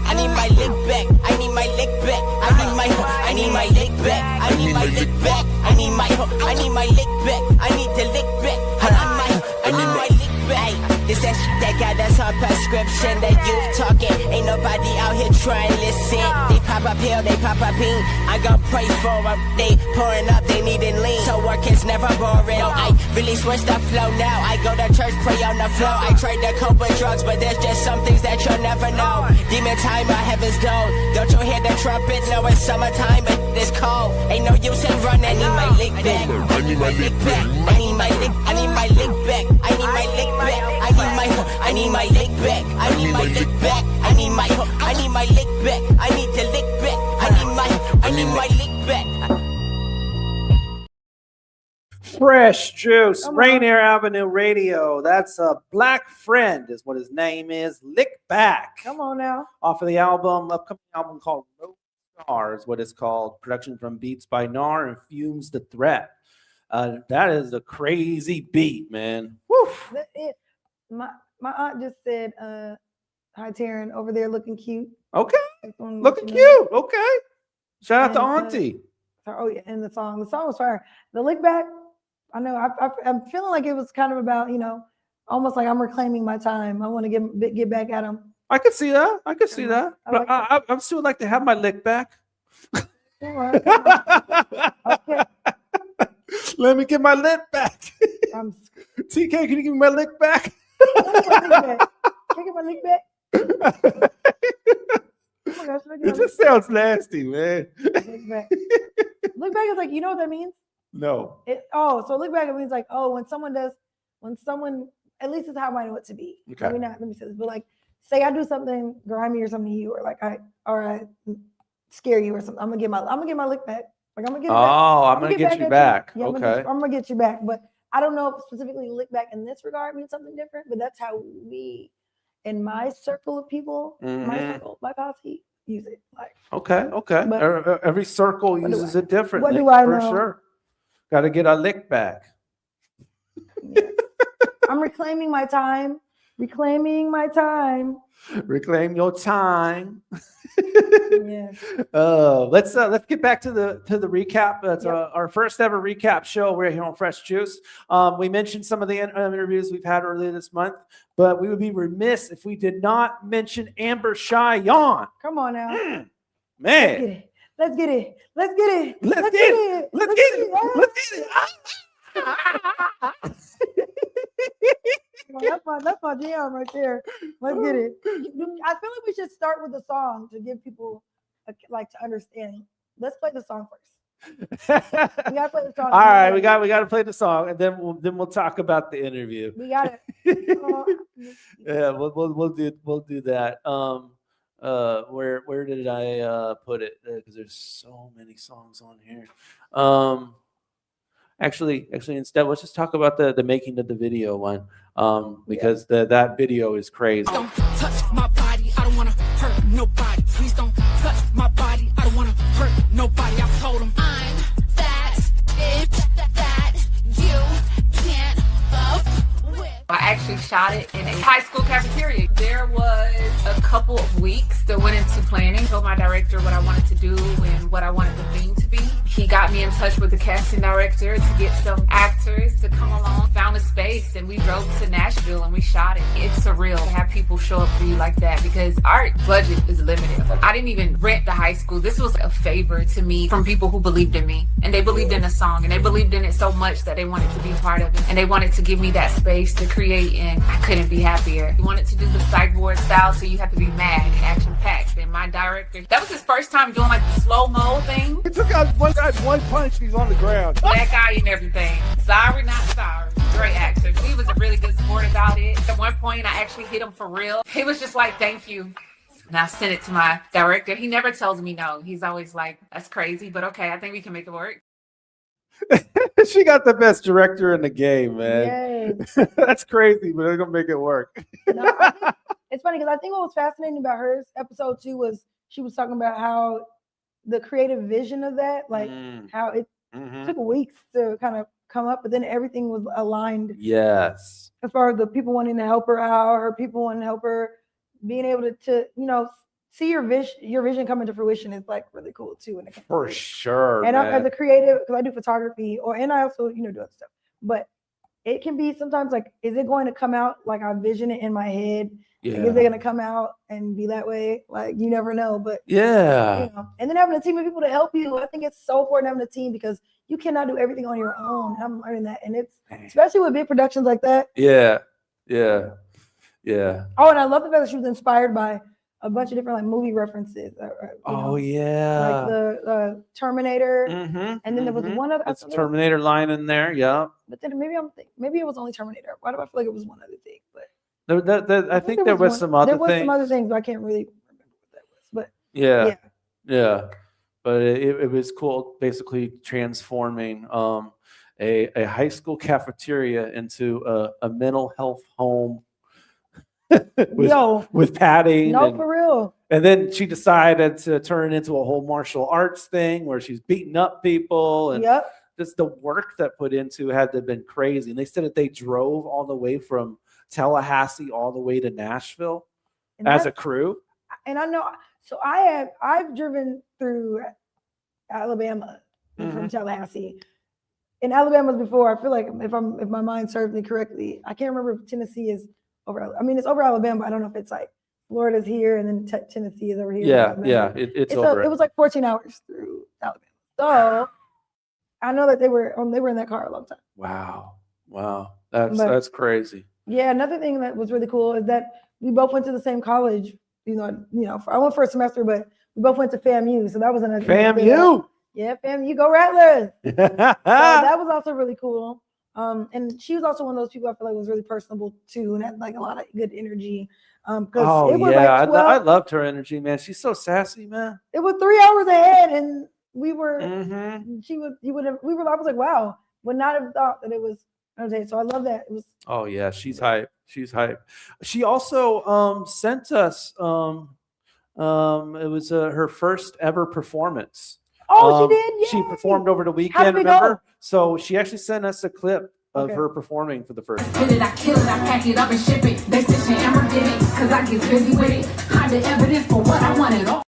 back. I need my lick back. I need my lick back. I need my lick back. I need my lick back. I need the lick back. I need my lick back. This that shit that got us on prescription. The youth talking, ain't nobody out here trying to listen. They pop a pill, they pop a bean. I gon' pray for them. They pouring up, they needin' lean. So work is never boring. No, I really switched the flow now. I go to church, pray on the floor. I tried to cope with drugs, but there's just some things that you'll never know. Demon time, my heaven's gold. Don't you hear the trumpets? No, it's summertime, but it's cold. Ain't no use in running. I need my lick back. I need my lick back. I need my lick back. I need my lick back. I need my lick back. I need my back. I need my lick back. I need my lick back. I need the lick back. I need my lick back. Fresh Juice, Rainier Avenue Radio. That's a Black Friend is what his name is. Lick Back. Come on now. Off of the upcoming album called No Star is what it's called. Production from Beats by Nar and Fumes the Threat. That is a crazy beat, man. Woo. My aunt just said, hi, Taryn, over there looking cute. Okay. Looking cute. Okay. Shout out to Auntie. Oh, yeah. And the song was fire. The Lick Back, I know, I'm feeling like it was kind of about, almost like I'm reclaiming my time. I want to get back at him. I could see that. But I still like to have my lick back. Okay. Let me get my lick back. TK, can you give me my lick back? Can I get my lick back? Oh my gosh, it just sounds nasty, man. Lick back. Lick back is like, you know what that means? No. So lick back, it means like, when someone, at least it's how I know it to be. Okay. Let me say this, but like, say I do something grimy or something to you, or like I scare you or something. I'm gonna get my lick back. Like I'm gonna get it back. I'm gonna get you back. Yeah, okay. I'm gonna get you back. But I don't know if specifically lick back in this regard means something different, but that's how we, in my circle of people, my posse, use it. Like Okay. But every circle uses it differently. What do I know? For sure. Gotta get a lick back. Yes. I'm reclaiming my time. Reclaim your time. Yes. Let's get back to the recap. That's our first ever recap show. We're here on Fresh Juice. We mentioned some of the interviews we've had earlier this month, but we would be remiss if we did not mention Amber Shion. Come on now, man. Let's get it. That's my jam right there. Let's get it. I feel like we should start with the song to give people to understand. Let's play the song first. We gotta play the song. All right, we got to play the song, and then we'll talk about the interview. We got it. Yeah, we'll do that. Where did I put it? Because there's so many songs on here. Actually, instead, let's just talk about the making of the video one, because that video is crazy. Don't touch my body. I don't want to hurt nobody. Please don't touch my body. I don't want to hurt nobody. I told him I'm that bitch that you can't fuck with. I actually shot it in a high school cafeteria. There was a couple of weeks that went into planning. Told my director what I wanted to do and what I wanted the theme to be. He got me in touch with the casting director to get some actors to come along. Found a space and we drove to Nashville and we shot it. It's surreal to have people show up for you like that because our budget is limited. I didn't even rent the high school. This was a favor to me from people who believed in me. And they believed in the song and they believed in it so much that they wanted to be a part of it. And they wanted to give me that space to create, and I couldn't be happier. We wanted to do the psych ward style, so you have to be mad and action-packed. And my director, that was his first time doing like the slow-mo thing. He took out one punch, he's on the ground. Black eye and everything. Sorry, not sorry. Great actor. He was a really good sport about it. At one point, I actually hit him for real. He was just like, thank you. And I sent it to my director. He never tells me no. He's always like, that's crazy, but okay, I think we can make it work. She got the best director in the game, man. That's crazy, but they're gonna make it work. No, it's funny because I think what was fascinating about her episode 2 was she was talking about how the creative vision of that, like how it took weeks to kind of come up, but then everything was aligned. Yes. As far as the people wanting to help her out, her people wanting to help her, being able to see your vision come into fruition is like really cool too. For sure. And as a creative, because I do photography, and I also do other stuff. But it can be sometimes like, is it going to come out like I vision it in my head? Yeah. Like, is it going to come out and be that way? Like you never know. But yeah. And then having a team of people to help you, I think it's so important having a team because you cannot do everything on your own. I'm learning that, and it's especially with big productions like that. Yeah. Oh, and I love the fact that she was inspired by a bunch of different like movie references. Yeah. Like the Terminator, and then there was one other. That's a Terminator line in there. Yeah. But then maybe it was only Terminator. Why do I feel like it was one other thing? But I think there was some other There was things. some other things, but I can't really remember what that was. But Yeah. But it was cool, basically transforming a high school cafeteria into a mental health home with padding. No, for real. And then she decided to turn it into a whole martial arts thing where she's beating up people. And just the work that put into it had to have been crazy. And they said that they drove all the way from Tallahassee all the way to Nashville as a crew. And I know, so I've driven through Alabama from Tallahassee. In Alabama before, I feel like if my mind serves me correctly, I can't remember if Tennessee is over. I mean, it's over Alabama. I don't know if it's like Florida's here and then Tennessee is over here. It's over. It was like 14 hours through Alabama. So I know that they were in that car a long time. Wow, that's crazy. Yeah, another thing that was really cool is that we both went to the same college. You know, I went for a semester, but we both went to FAMU, so that was another. FAMU. Yeah, FAMU, go Rattlers. So that was also really cool. And she was also one of those people I feel like was really personable too, and had like a lot of good energy. I loved her energy, man. She's so sassy, man. It was 3 hours ahead, and we were. I was like, wow, would not have thought that it was. So I love that. It was. Oh yeah, she's hype. She also sent us. It was her first ever performance. Oh, she did. Yay. She performed over the weekend. Remember? So she actually sent us a clip of her performing for the first time. Did it, I kill it, I pack it up and ship it. They said she Amber did it, cause I get busy with it. Hide the evidence for what I wanted all.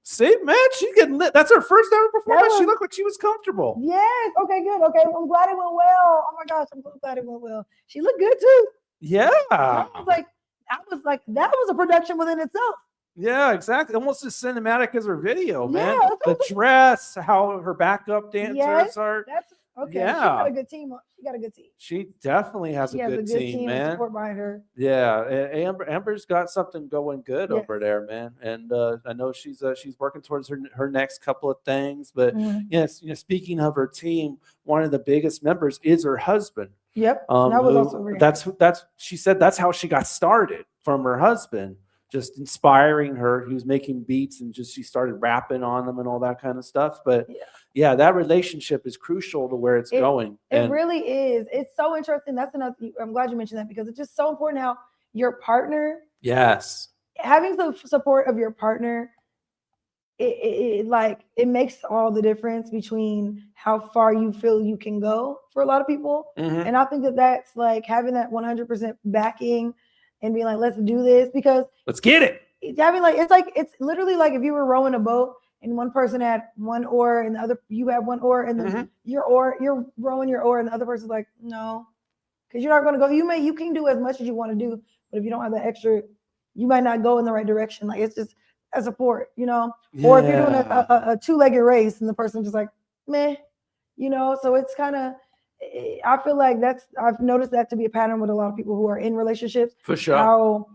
See, man, she's getting lit. That's her first ever performance. She looked like she was comfortable. Yes. Okay, good. Okay. I'm glad it went well. Oh my gosh, I'm so glad it went well. She looked good too. Yeah. I was like, that was a production within itself. Yeah, exactly. Almost as cinematic as her video, man. Yeah, the dress, how her backup dancers are. That's okay. Yeah. She got a good team. She got a good team. She definitely has a good team, man. Support behind her. Yeah, Amber's got something going good over there, man. And I know she's working towards her next couple of things. But yes, speaking of her team, one of the biggest members is her husband. Yep. That was also really that's she said that's how she got started, from her husband. Just inspiring her. He was making beats and she started rapping on them and all that kind of stuff. But yeah, that relationship is crucial to where it's going. It really is. It's so interesting. That's another. I'm glad you mentioned that because it's just so important how your partner. Yes. Having the support of your partner, it makes all the difference between how far you feel you can go for a lot of people. And I think that's like having that 100% backing. And being like, let's do this because let's get it. It's literally like if you were rowing a boat and one person had one oar and the other you have one oar and then you're rowing your oar and the other person's like, no, because you're not going to go. You can do as much as you want to do, but if you don't have the extra, you might not go in the right direction. Like it's just a support, Or if you're doing a two-legged race and the person's just like, meh, So it's kind of. I feel like I've noticed that to be a pattern with a lot of people who are in relationships. For sure. How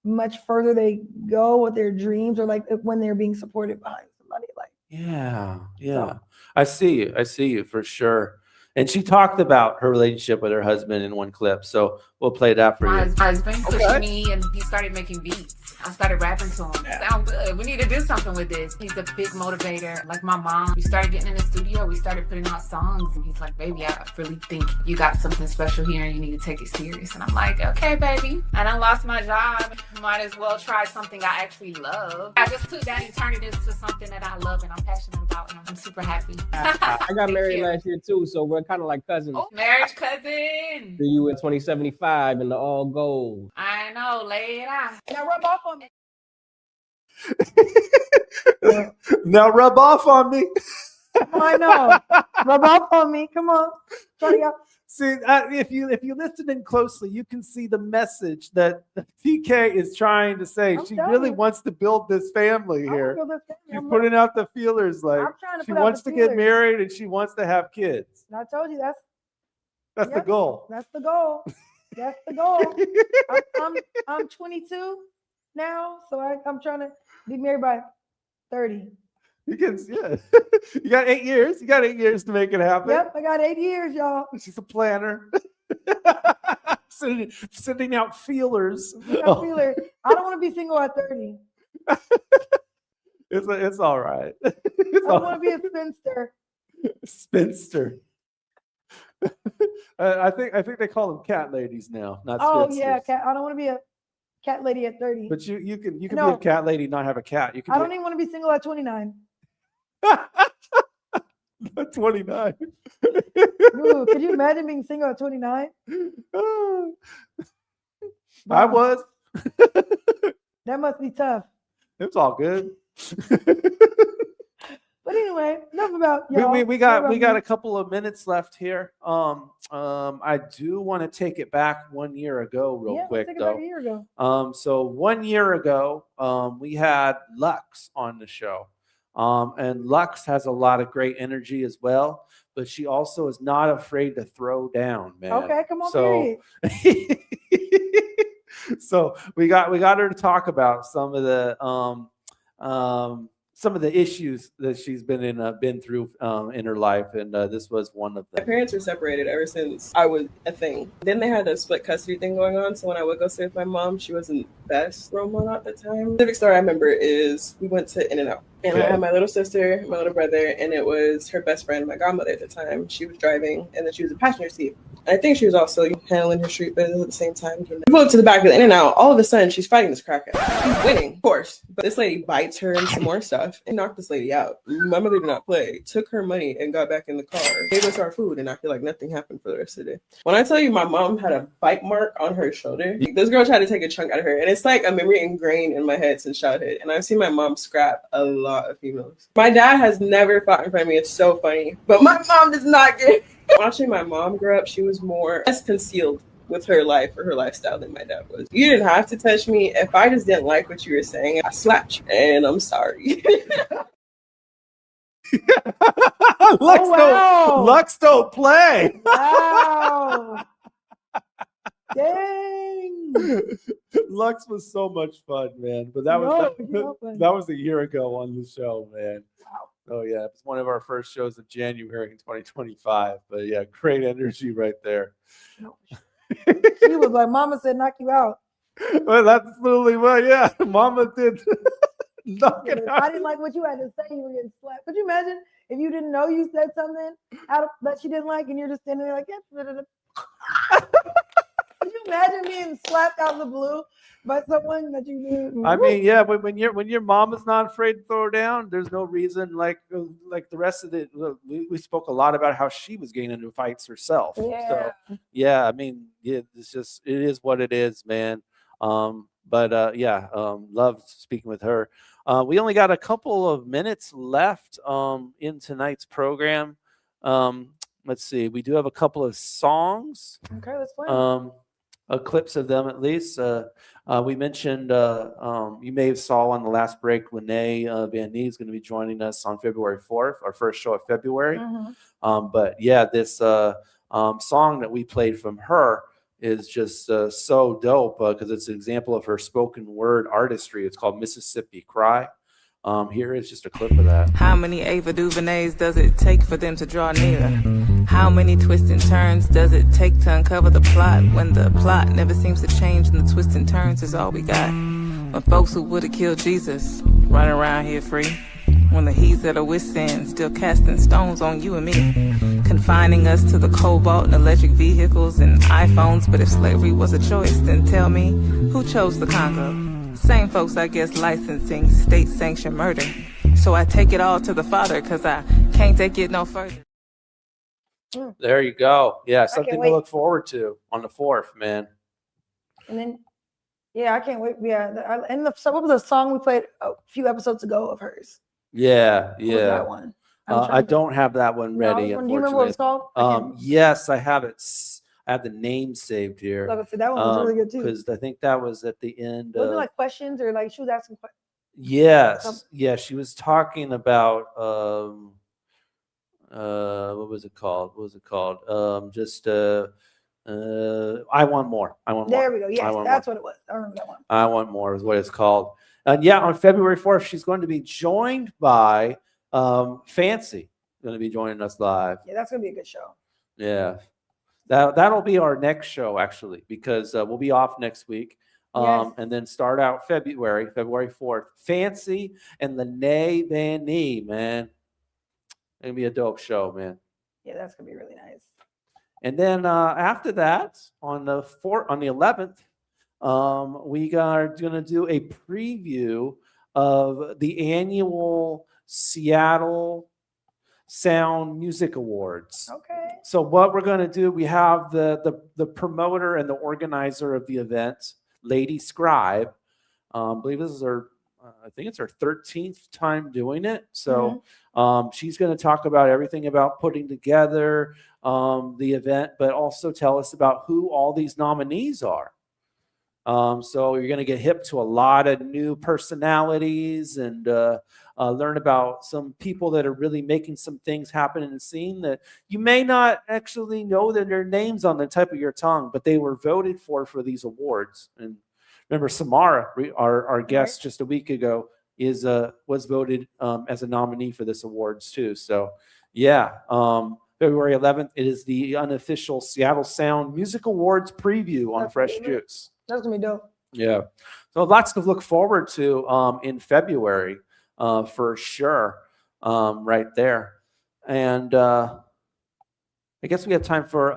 much further they go with their dreams or like when they're being supported behind somebody. Like, yeah. So. I see you for sure. And she talked about her relationship with her husband in one clip. So we'll play that for you. My husband pushed me and he started making beats. I started rapping to him. Sound good. We need to do something with this. He's a big motivator. Like my mom, we started getting in the studio. We started putting out songs. And he's like, baby, I really think you got something special here and you need to take it serious. And I'm like, okay, baby. And I lost my job. Might as well try something I actually love. I just took that and turned it into something that I love and I'm passionate about. And I'm super happy. I got married last year too. So we're kind of like cousins. Oh, marriage cousin. See you in 2075 in the all gold. I know, lay it out. Now rub off on me. Now rub off on me. I know. Rub off on me. Come on. See, if you listen in closely, you can see the message that TK is trying to say. She really wants to build this family here. She's putting out the feelers, like she wants to get married and she wants to have kids. And I told you that's the goal. That's the goal. That's the goal. I'm 22 now, so I'm trying to be married by 30. You got 8 years. You got 8 years to make it happen. Yep, I got 8 years, y'all. She's a planner. sending out feelers. I don't want to be single at 30. It's all right. I don't want to be a spinster. Spinster. I think they call them cat ladies now, not spinsters. Yeah, cat. I don't want to be a cat lady at 30. But you can be a cat lady, not have a cat. You can. I don't even want to be single at 29. 29. Dude, could you imagine being single at 29? I was. That must be tough. It's all good. But anyway, enough about y'all. We got a couple of minutes left here. I do want to take it back 1 year ago, real quick take it though. back a year ago. So 1 year ago, we had Lux on the show, and Lux has a lot of great energy as well. But she also is not afraid to throw down, man. Okay, come on, so, so we got her to talk about some of the issues that she's been through in her life, and this was one of them. My parents were separated ever since I was a thing. Then they had a split custody thing going on, so when I would go stay with my mom, she wasn't best role model at the time. The specific story I remember is we went to In-N-Out. And I had my little sister, my little brother, and it was her best friend, my godmother at the time. She was driving, and then she was in the passenger seat. I think she was also handling her street business at the same time. We pulled up to the back of the In-N-Out. All of a sudden, she's fighting this crackhead. She's winning, of course. But this lady bites her and some more stuff and knocked this lady out. My mother did not play. Took her money and got back in the car. Gave us our food, and I feel like nothing happened for the rest of the day. When I tell you my mom had a bite mark on her shoulder, this girl tried to take a chunk out of her. And it's like a memory ingrained in my head since childhood. And I've seen my mom scrap a lot of females. My dad has never fought in front of me. It's so funny. But my mom does not get Watching my mom grow up, she was less concealed with her life or her lifestyle than my dad was. You didn't have to touch me. If I just didn't like what you were saying, I slapped you. And I'm sorry. Lux don't play. Wow. Dang. Lux was so much fun, man. But that was a year ago on the show, man. Wow. Oh yeah, it's one of our first shows of January in 2025. But yeah, great energy right there. She was like, "Mama said knock you out." Well, that's literally what. Yeah, Mama did. Knock it out. I didn't like what you had to say. You were getting slapped. Could you imagine if you didn't know you said something that she didn't like, and you're just standing there like, yeah. Could you imagine being slapped out of the blue by someone that you knew? I mean, yeah, but when your mom is not afraid to throw down, there's no reason like the rest of it. We spoke a lot about how she was getting into fights herself. Yeah. So yeah, I mean, yeah, it is what it is, man. Loved speaking with her. We only got a couple of minutes left in tonight's program. Let's see. We do have a couple of songs. Okay, let's play. Clips of them at least. We mentioned you may have saw on the last break Renee Van Nee is going to be joining us on February 4th, our first show of February. Mm-hmm. But yeah, this song that we played from her is just so dope because it's an example of her spoken word artistry. It's called Mississippi Cry. Here is just a clip of that. How many Ava DuVernays does it take for them to draw near? How many twists and turns does it take to uncover the plot when the plot never seems to change and the twists and turns is all we got? When folks who would have killed Jesus running around here free. When the he's that are with sin still casting stones on you and me. Confining us to the cobalt and electric vehicles and iPhones. But if slavery was a choice, then tell me, who chose the Congo? Same folks, I guess, licensing state-sanctioned murder. So I take it all to the Father because I can't take it no further. There you go. Yeah, something to look forward to on the 4th, man. And then, yeah, I can't wait. Yeah, what was the song we played a few episodes ago of hers? Yeah. What was that one? I don't have that one ready. Do you remember what it's called? Yes, I have it. I have the name saved here. Like I said, that one was really good too. Because I think that was at the end. Was it like questions or like she was asking questions? Yes. Yeah, she was talking about what was it called? I Want More. There we go. Yes, that's what it was. I remember that one. I Want More is what it's called. And yeah, on February 4th, she's going to be joined by Fancy. Going to be joining us live. Yeah, that's going to be a good show. Yeah. That'll be our next show, actually, because we'll be off next week. Yes. And then start out February 4th. Fancy and the Nay Van Nee, man. It's going to be a dope show, man. Yeah, that's going to be really nice. And then after that, on the 11th, we are going to do a preview of the annual Seattle Sound Music Awards. Okay. So what we're going to do, we have the promoter and the organizer of the event, Lady Scribe. I believe this is I think it's her 13th time doing it. So she's going to talk about everything about putting together the event, but also tell us about who all these nominees are. So you're going to get hip to a lot of new personalities and learn about some people that are really making some things happen in the scene that you may not actually know that their names on the tip of your tongue, but they were voted for these awards. And remember, Samara, our guest just a week ago, was voted as a nominee for this awards too. So yeah, February 11th, it is the unofficial Seattle Sound Music Awards preview on Fresh Juice. That's going to be dope. Yeah. So lots to look forward to in February for sure, right there. And I guess we have time for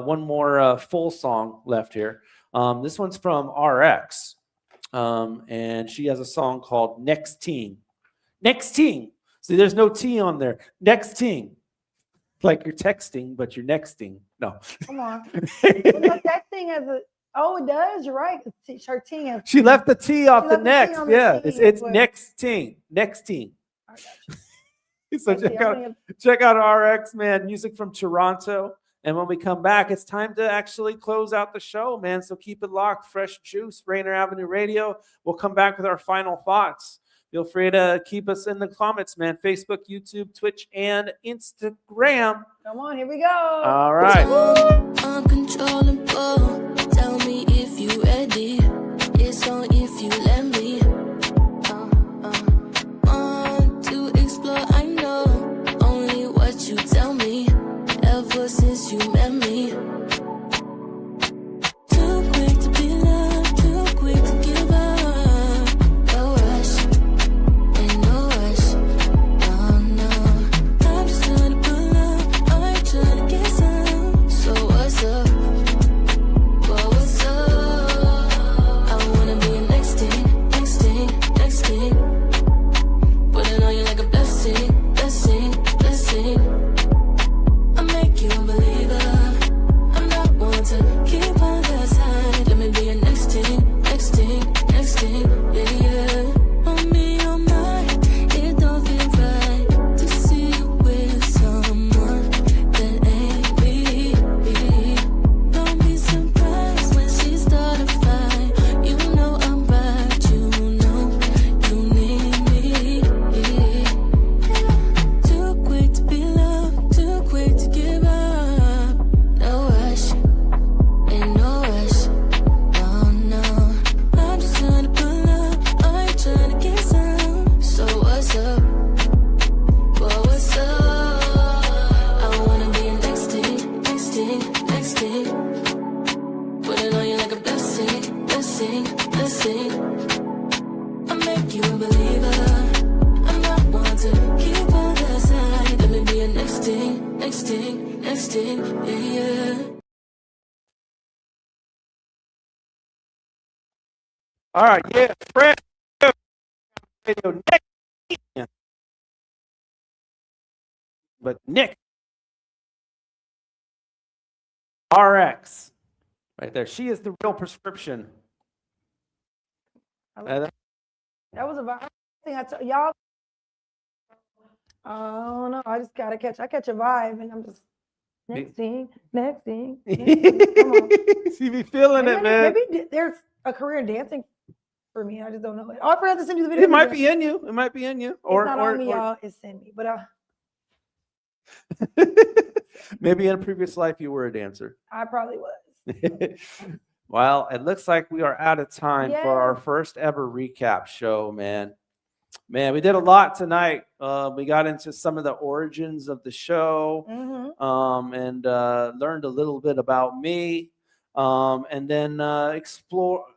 one more full song left here. This one's from RX, and she has a song called Next Teen. Next Teen. See, there's no T on there. Next Teen. Like you're texting, but you're nexting. No. Come on. But that thing has a... Oh, it does. You're right. Her team. She left the T off the next. Yeah, it's but... Next Teen. Next Teen. So check out RX, man. Music from Toronto. And when we come back, it's time to actually close out the show, man. So keep it locked. Fresh Juice, Rainier Avenue Radio. We'll come back with our final thoughts. Feel free to keep us in the comments, man. Facebook, YouTube, Twitch, and Instagram. Come on, here we go. All right. Uncontrollable. Tell me if you ready. It's on if you let me. Want to explore, I know. Only what you tell me. Ever since you met me. Too quick to be loved. Too quick to give up. No rush. Ain't no rush. No, no. I'm just trying to pull up. I'm trying to get some. So what's up? What's up? I wanna be a next thing, next thing, next thing. Putting on you like a blessing, blessing, blessing. I make you a believer. I'm not one to keep on the side. Let me be a next thing, next thing, next thing. Yeah, yeah. On me, on mine. It don't feel right to see you with someone that ain't me. Don't be surprised when she start a fight. You know I'm right, you know you need me. Too quick to be loved, too quick to give up. No rush, ain't no rush. No, no. I'm just trying to pull up, I'm trying to get some. So what's up? What's up? I wanna be a next thing, next thing, next thing. Put it on you like a blessing, blessing, blessing. I make you a believer. I'm not one to keep on the side. Let me be a next thing, next thing, next thing. Yeah, yeah. All right, yeah, Fresh Radio next weekend. But Nick, RX, right there. She is the real prescription. That was a vibe thing. I told y'all. I don't know. I just gotta catch a vibe, and I'm just next thing, next thing. Come on. She be feeling it, man. Maybe there's a career in dancing for me. I just don't know it. Oh, I forgot to send you the video. It might be in you. It might be in you. Or it's not on me, y'all. It's in me. But maybe in a previous life you were a dancer. I probably was. Well, it looks like we are out of time for our first ever recap show, man. Man, we did a lot tonight. We got into some of the origins of the show, and learned a little bit about me, and then went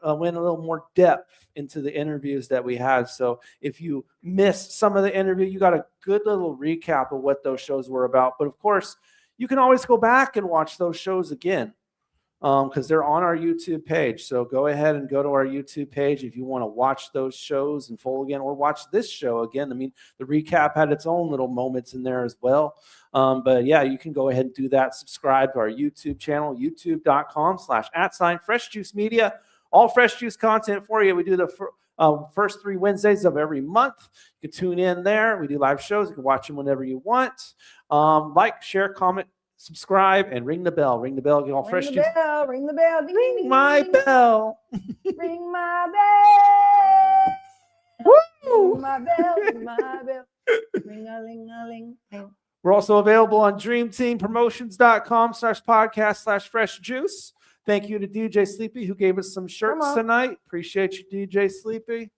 a little more depth into the interviews that we had. So if you missed some of the interview, you got a good little recap of what those shows were about. But of course, you can always go back and watch those shows again, because they're on our YouTube page. So go ahead and go to our YouTube page if you want to watch those shows in full again, or watch this show again. I mean, the recap had its own little moments in there as well. But yeah, you can go ahead and do that. Subscribe to our YouTube channel, youtube.com/@FreshJuiceMedia. All Fresh Juice content for you. We do the first 3 Wednesdays of every month. You can tune in there. We do live shows. You can watch them whenever you want. Like, share, comment, subscribe, and ring the bell. Ring the bell. Get all Fresh Juice. Ring the bell. Ding, ding, Ring my bell. Ring my bell. Woo! Ring my bell. Ring my bell. Ring-a-ling-a-ling. We're also available on dreamteampromotions.com/podcast/freshjuice. Thank you to DJ Sleepy, who gave us some shirts tonight. Appreciate you, DJ Sleepy.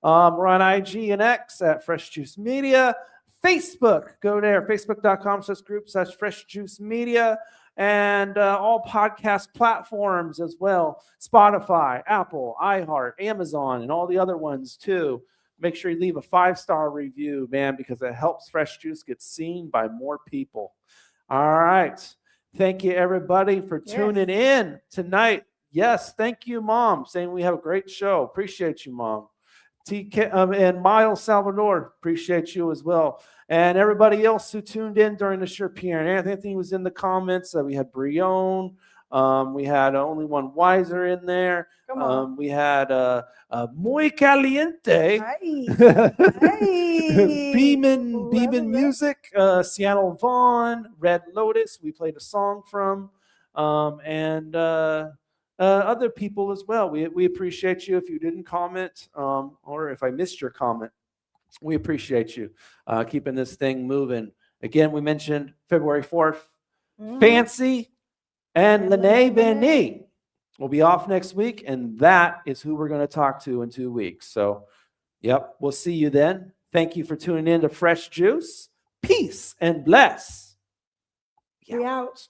We're on IG and X at Fresh Juice Media. Facebook, go there, facebook.com/group/Fresh Juice Media, and all podcast platforms as well. Spotify, Apple, iHeart, Amazon, and all the other ones too. Make sure you leave a 5-star review, man, because it helps Fresh Juice get seen by more people. All right. Thank you, everybody, for tuning in tonight. Yes, thank you, Mom, saying we have a great show. Appreciate you, Mom. TK and Miles Salvador, appreciate you as well. And everybody else who tuned in during the show. Pierre Anthony was in the comments. We had Brion. We had Only One Wiser in there. We had Muy Caliente. Beeman Music, Seattle Vaughn, Red Lotus. We played a song from, and other people as well. We appreciate you if you didn't comment, or if I missed your comment. We appreciate you keeping this thing moving. Again, we mentioned February 4th. Fancy and Lene Benny will be off next week, and that is who we're going to talk to in 2 weeks. So, yep, we'll see you then. Thank you for tuning in to Fresh Juice. Peace and bless. We out.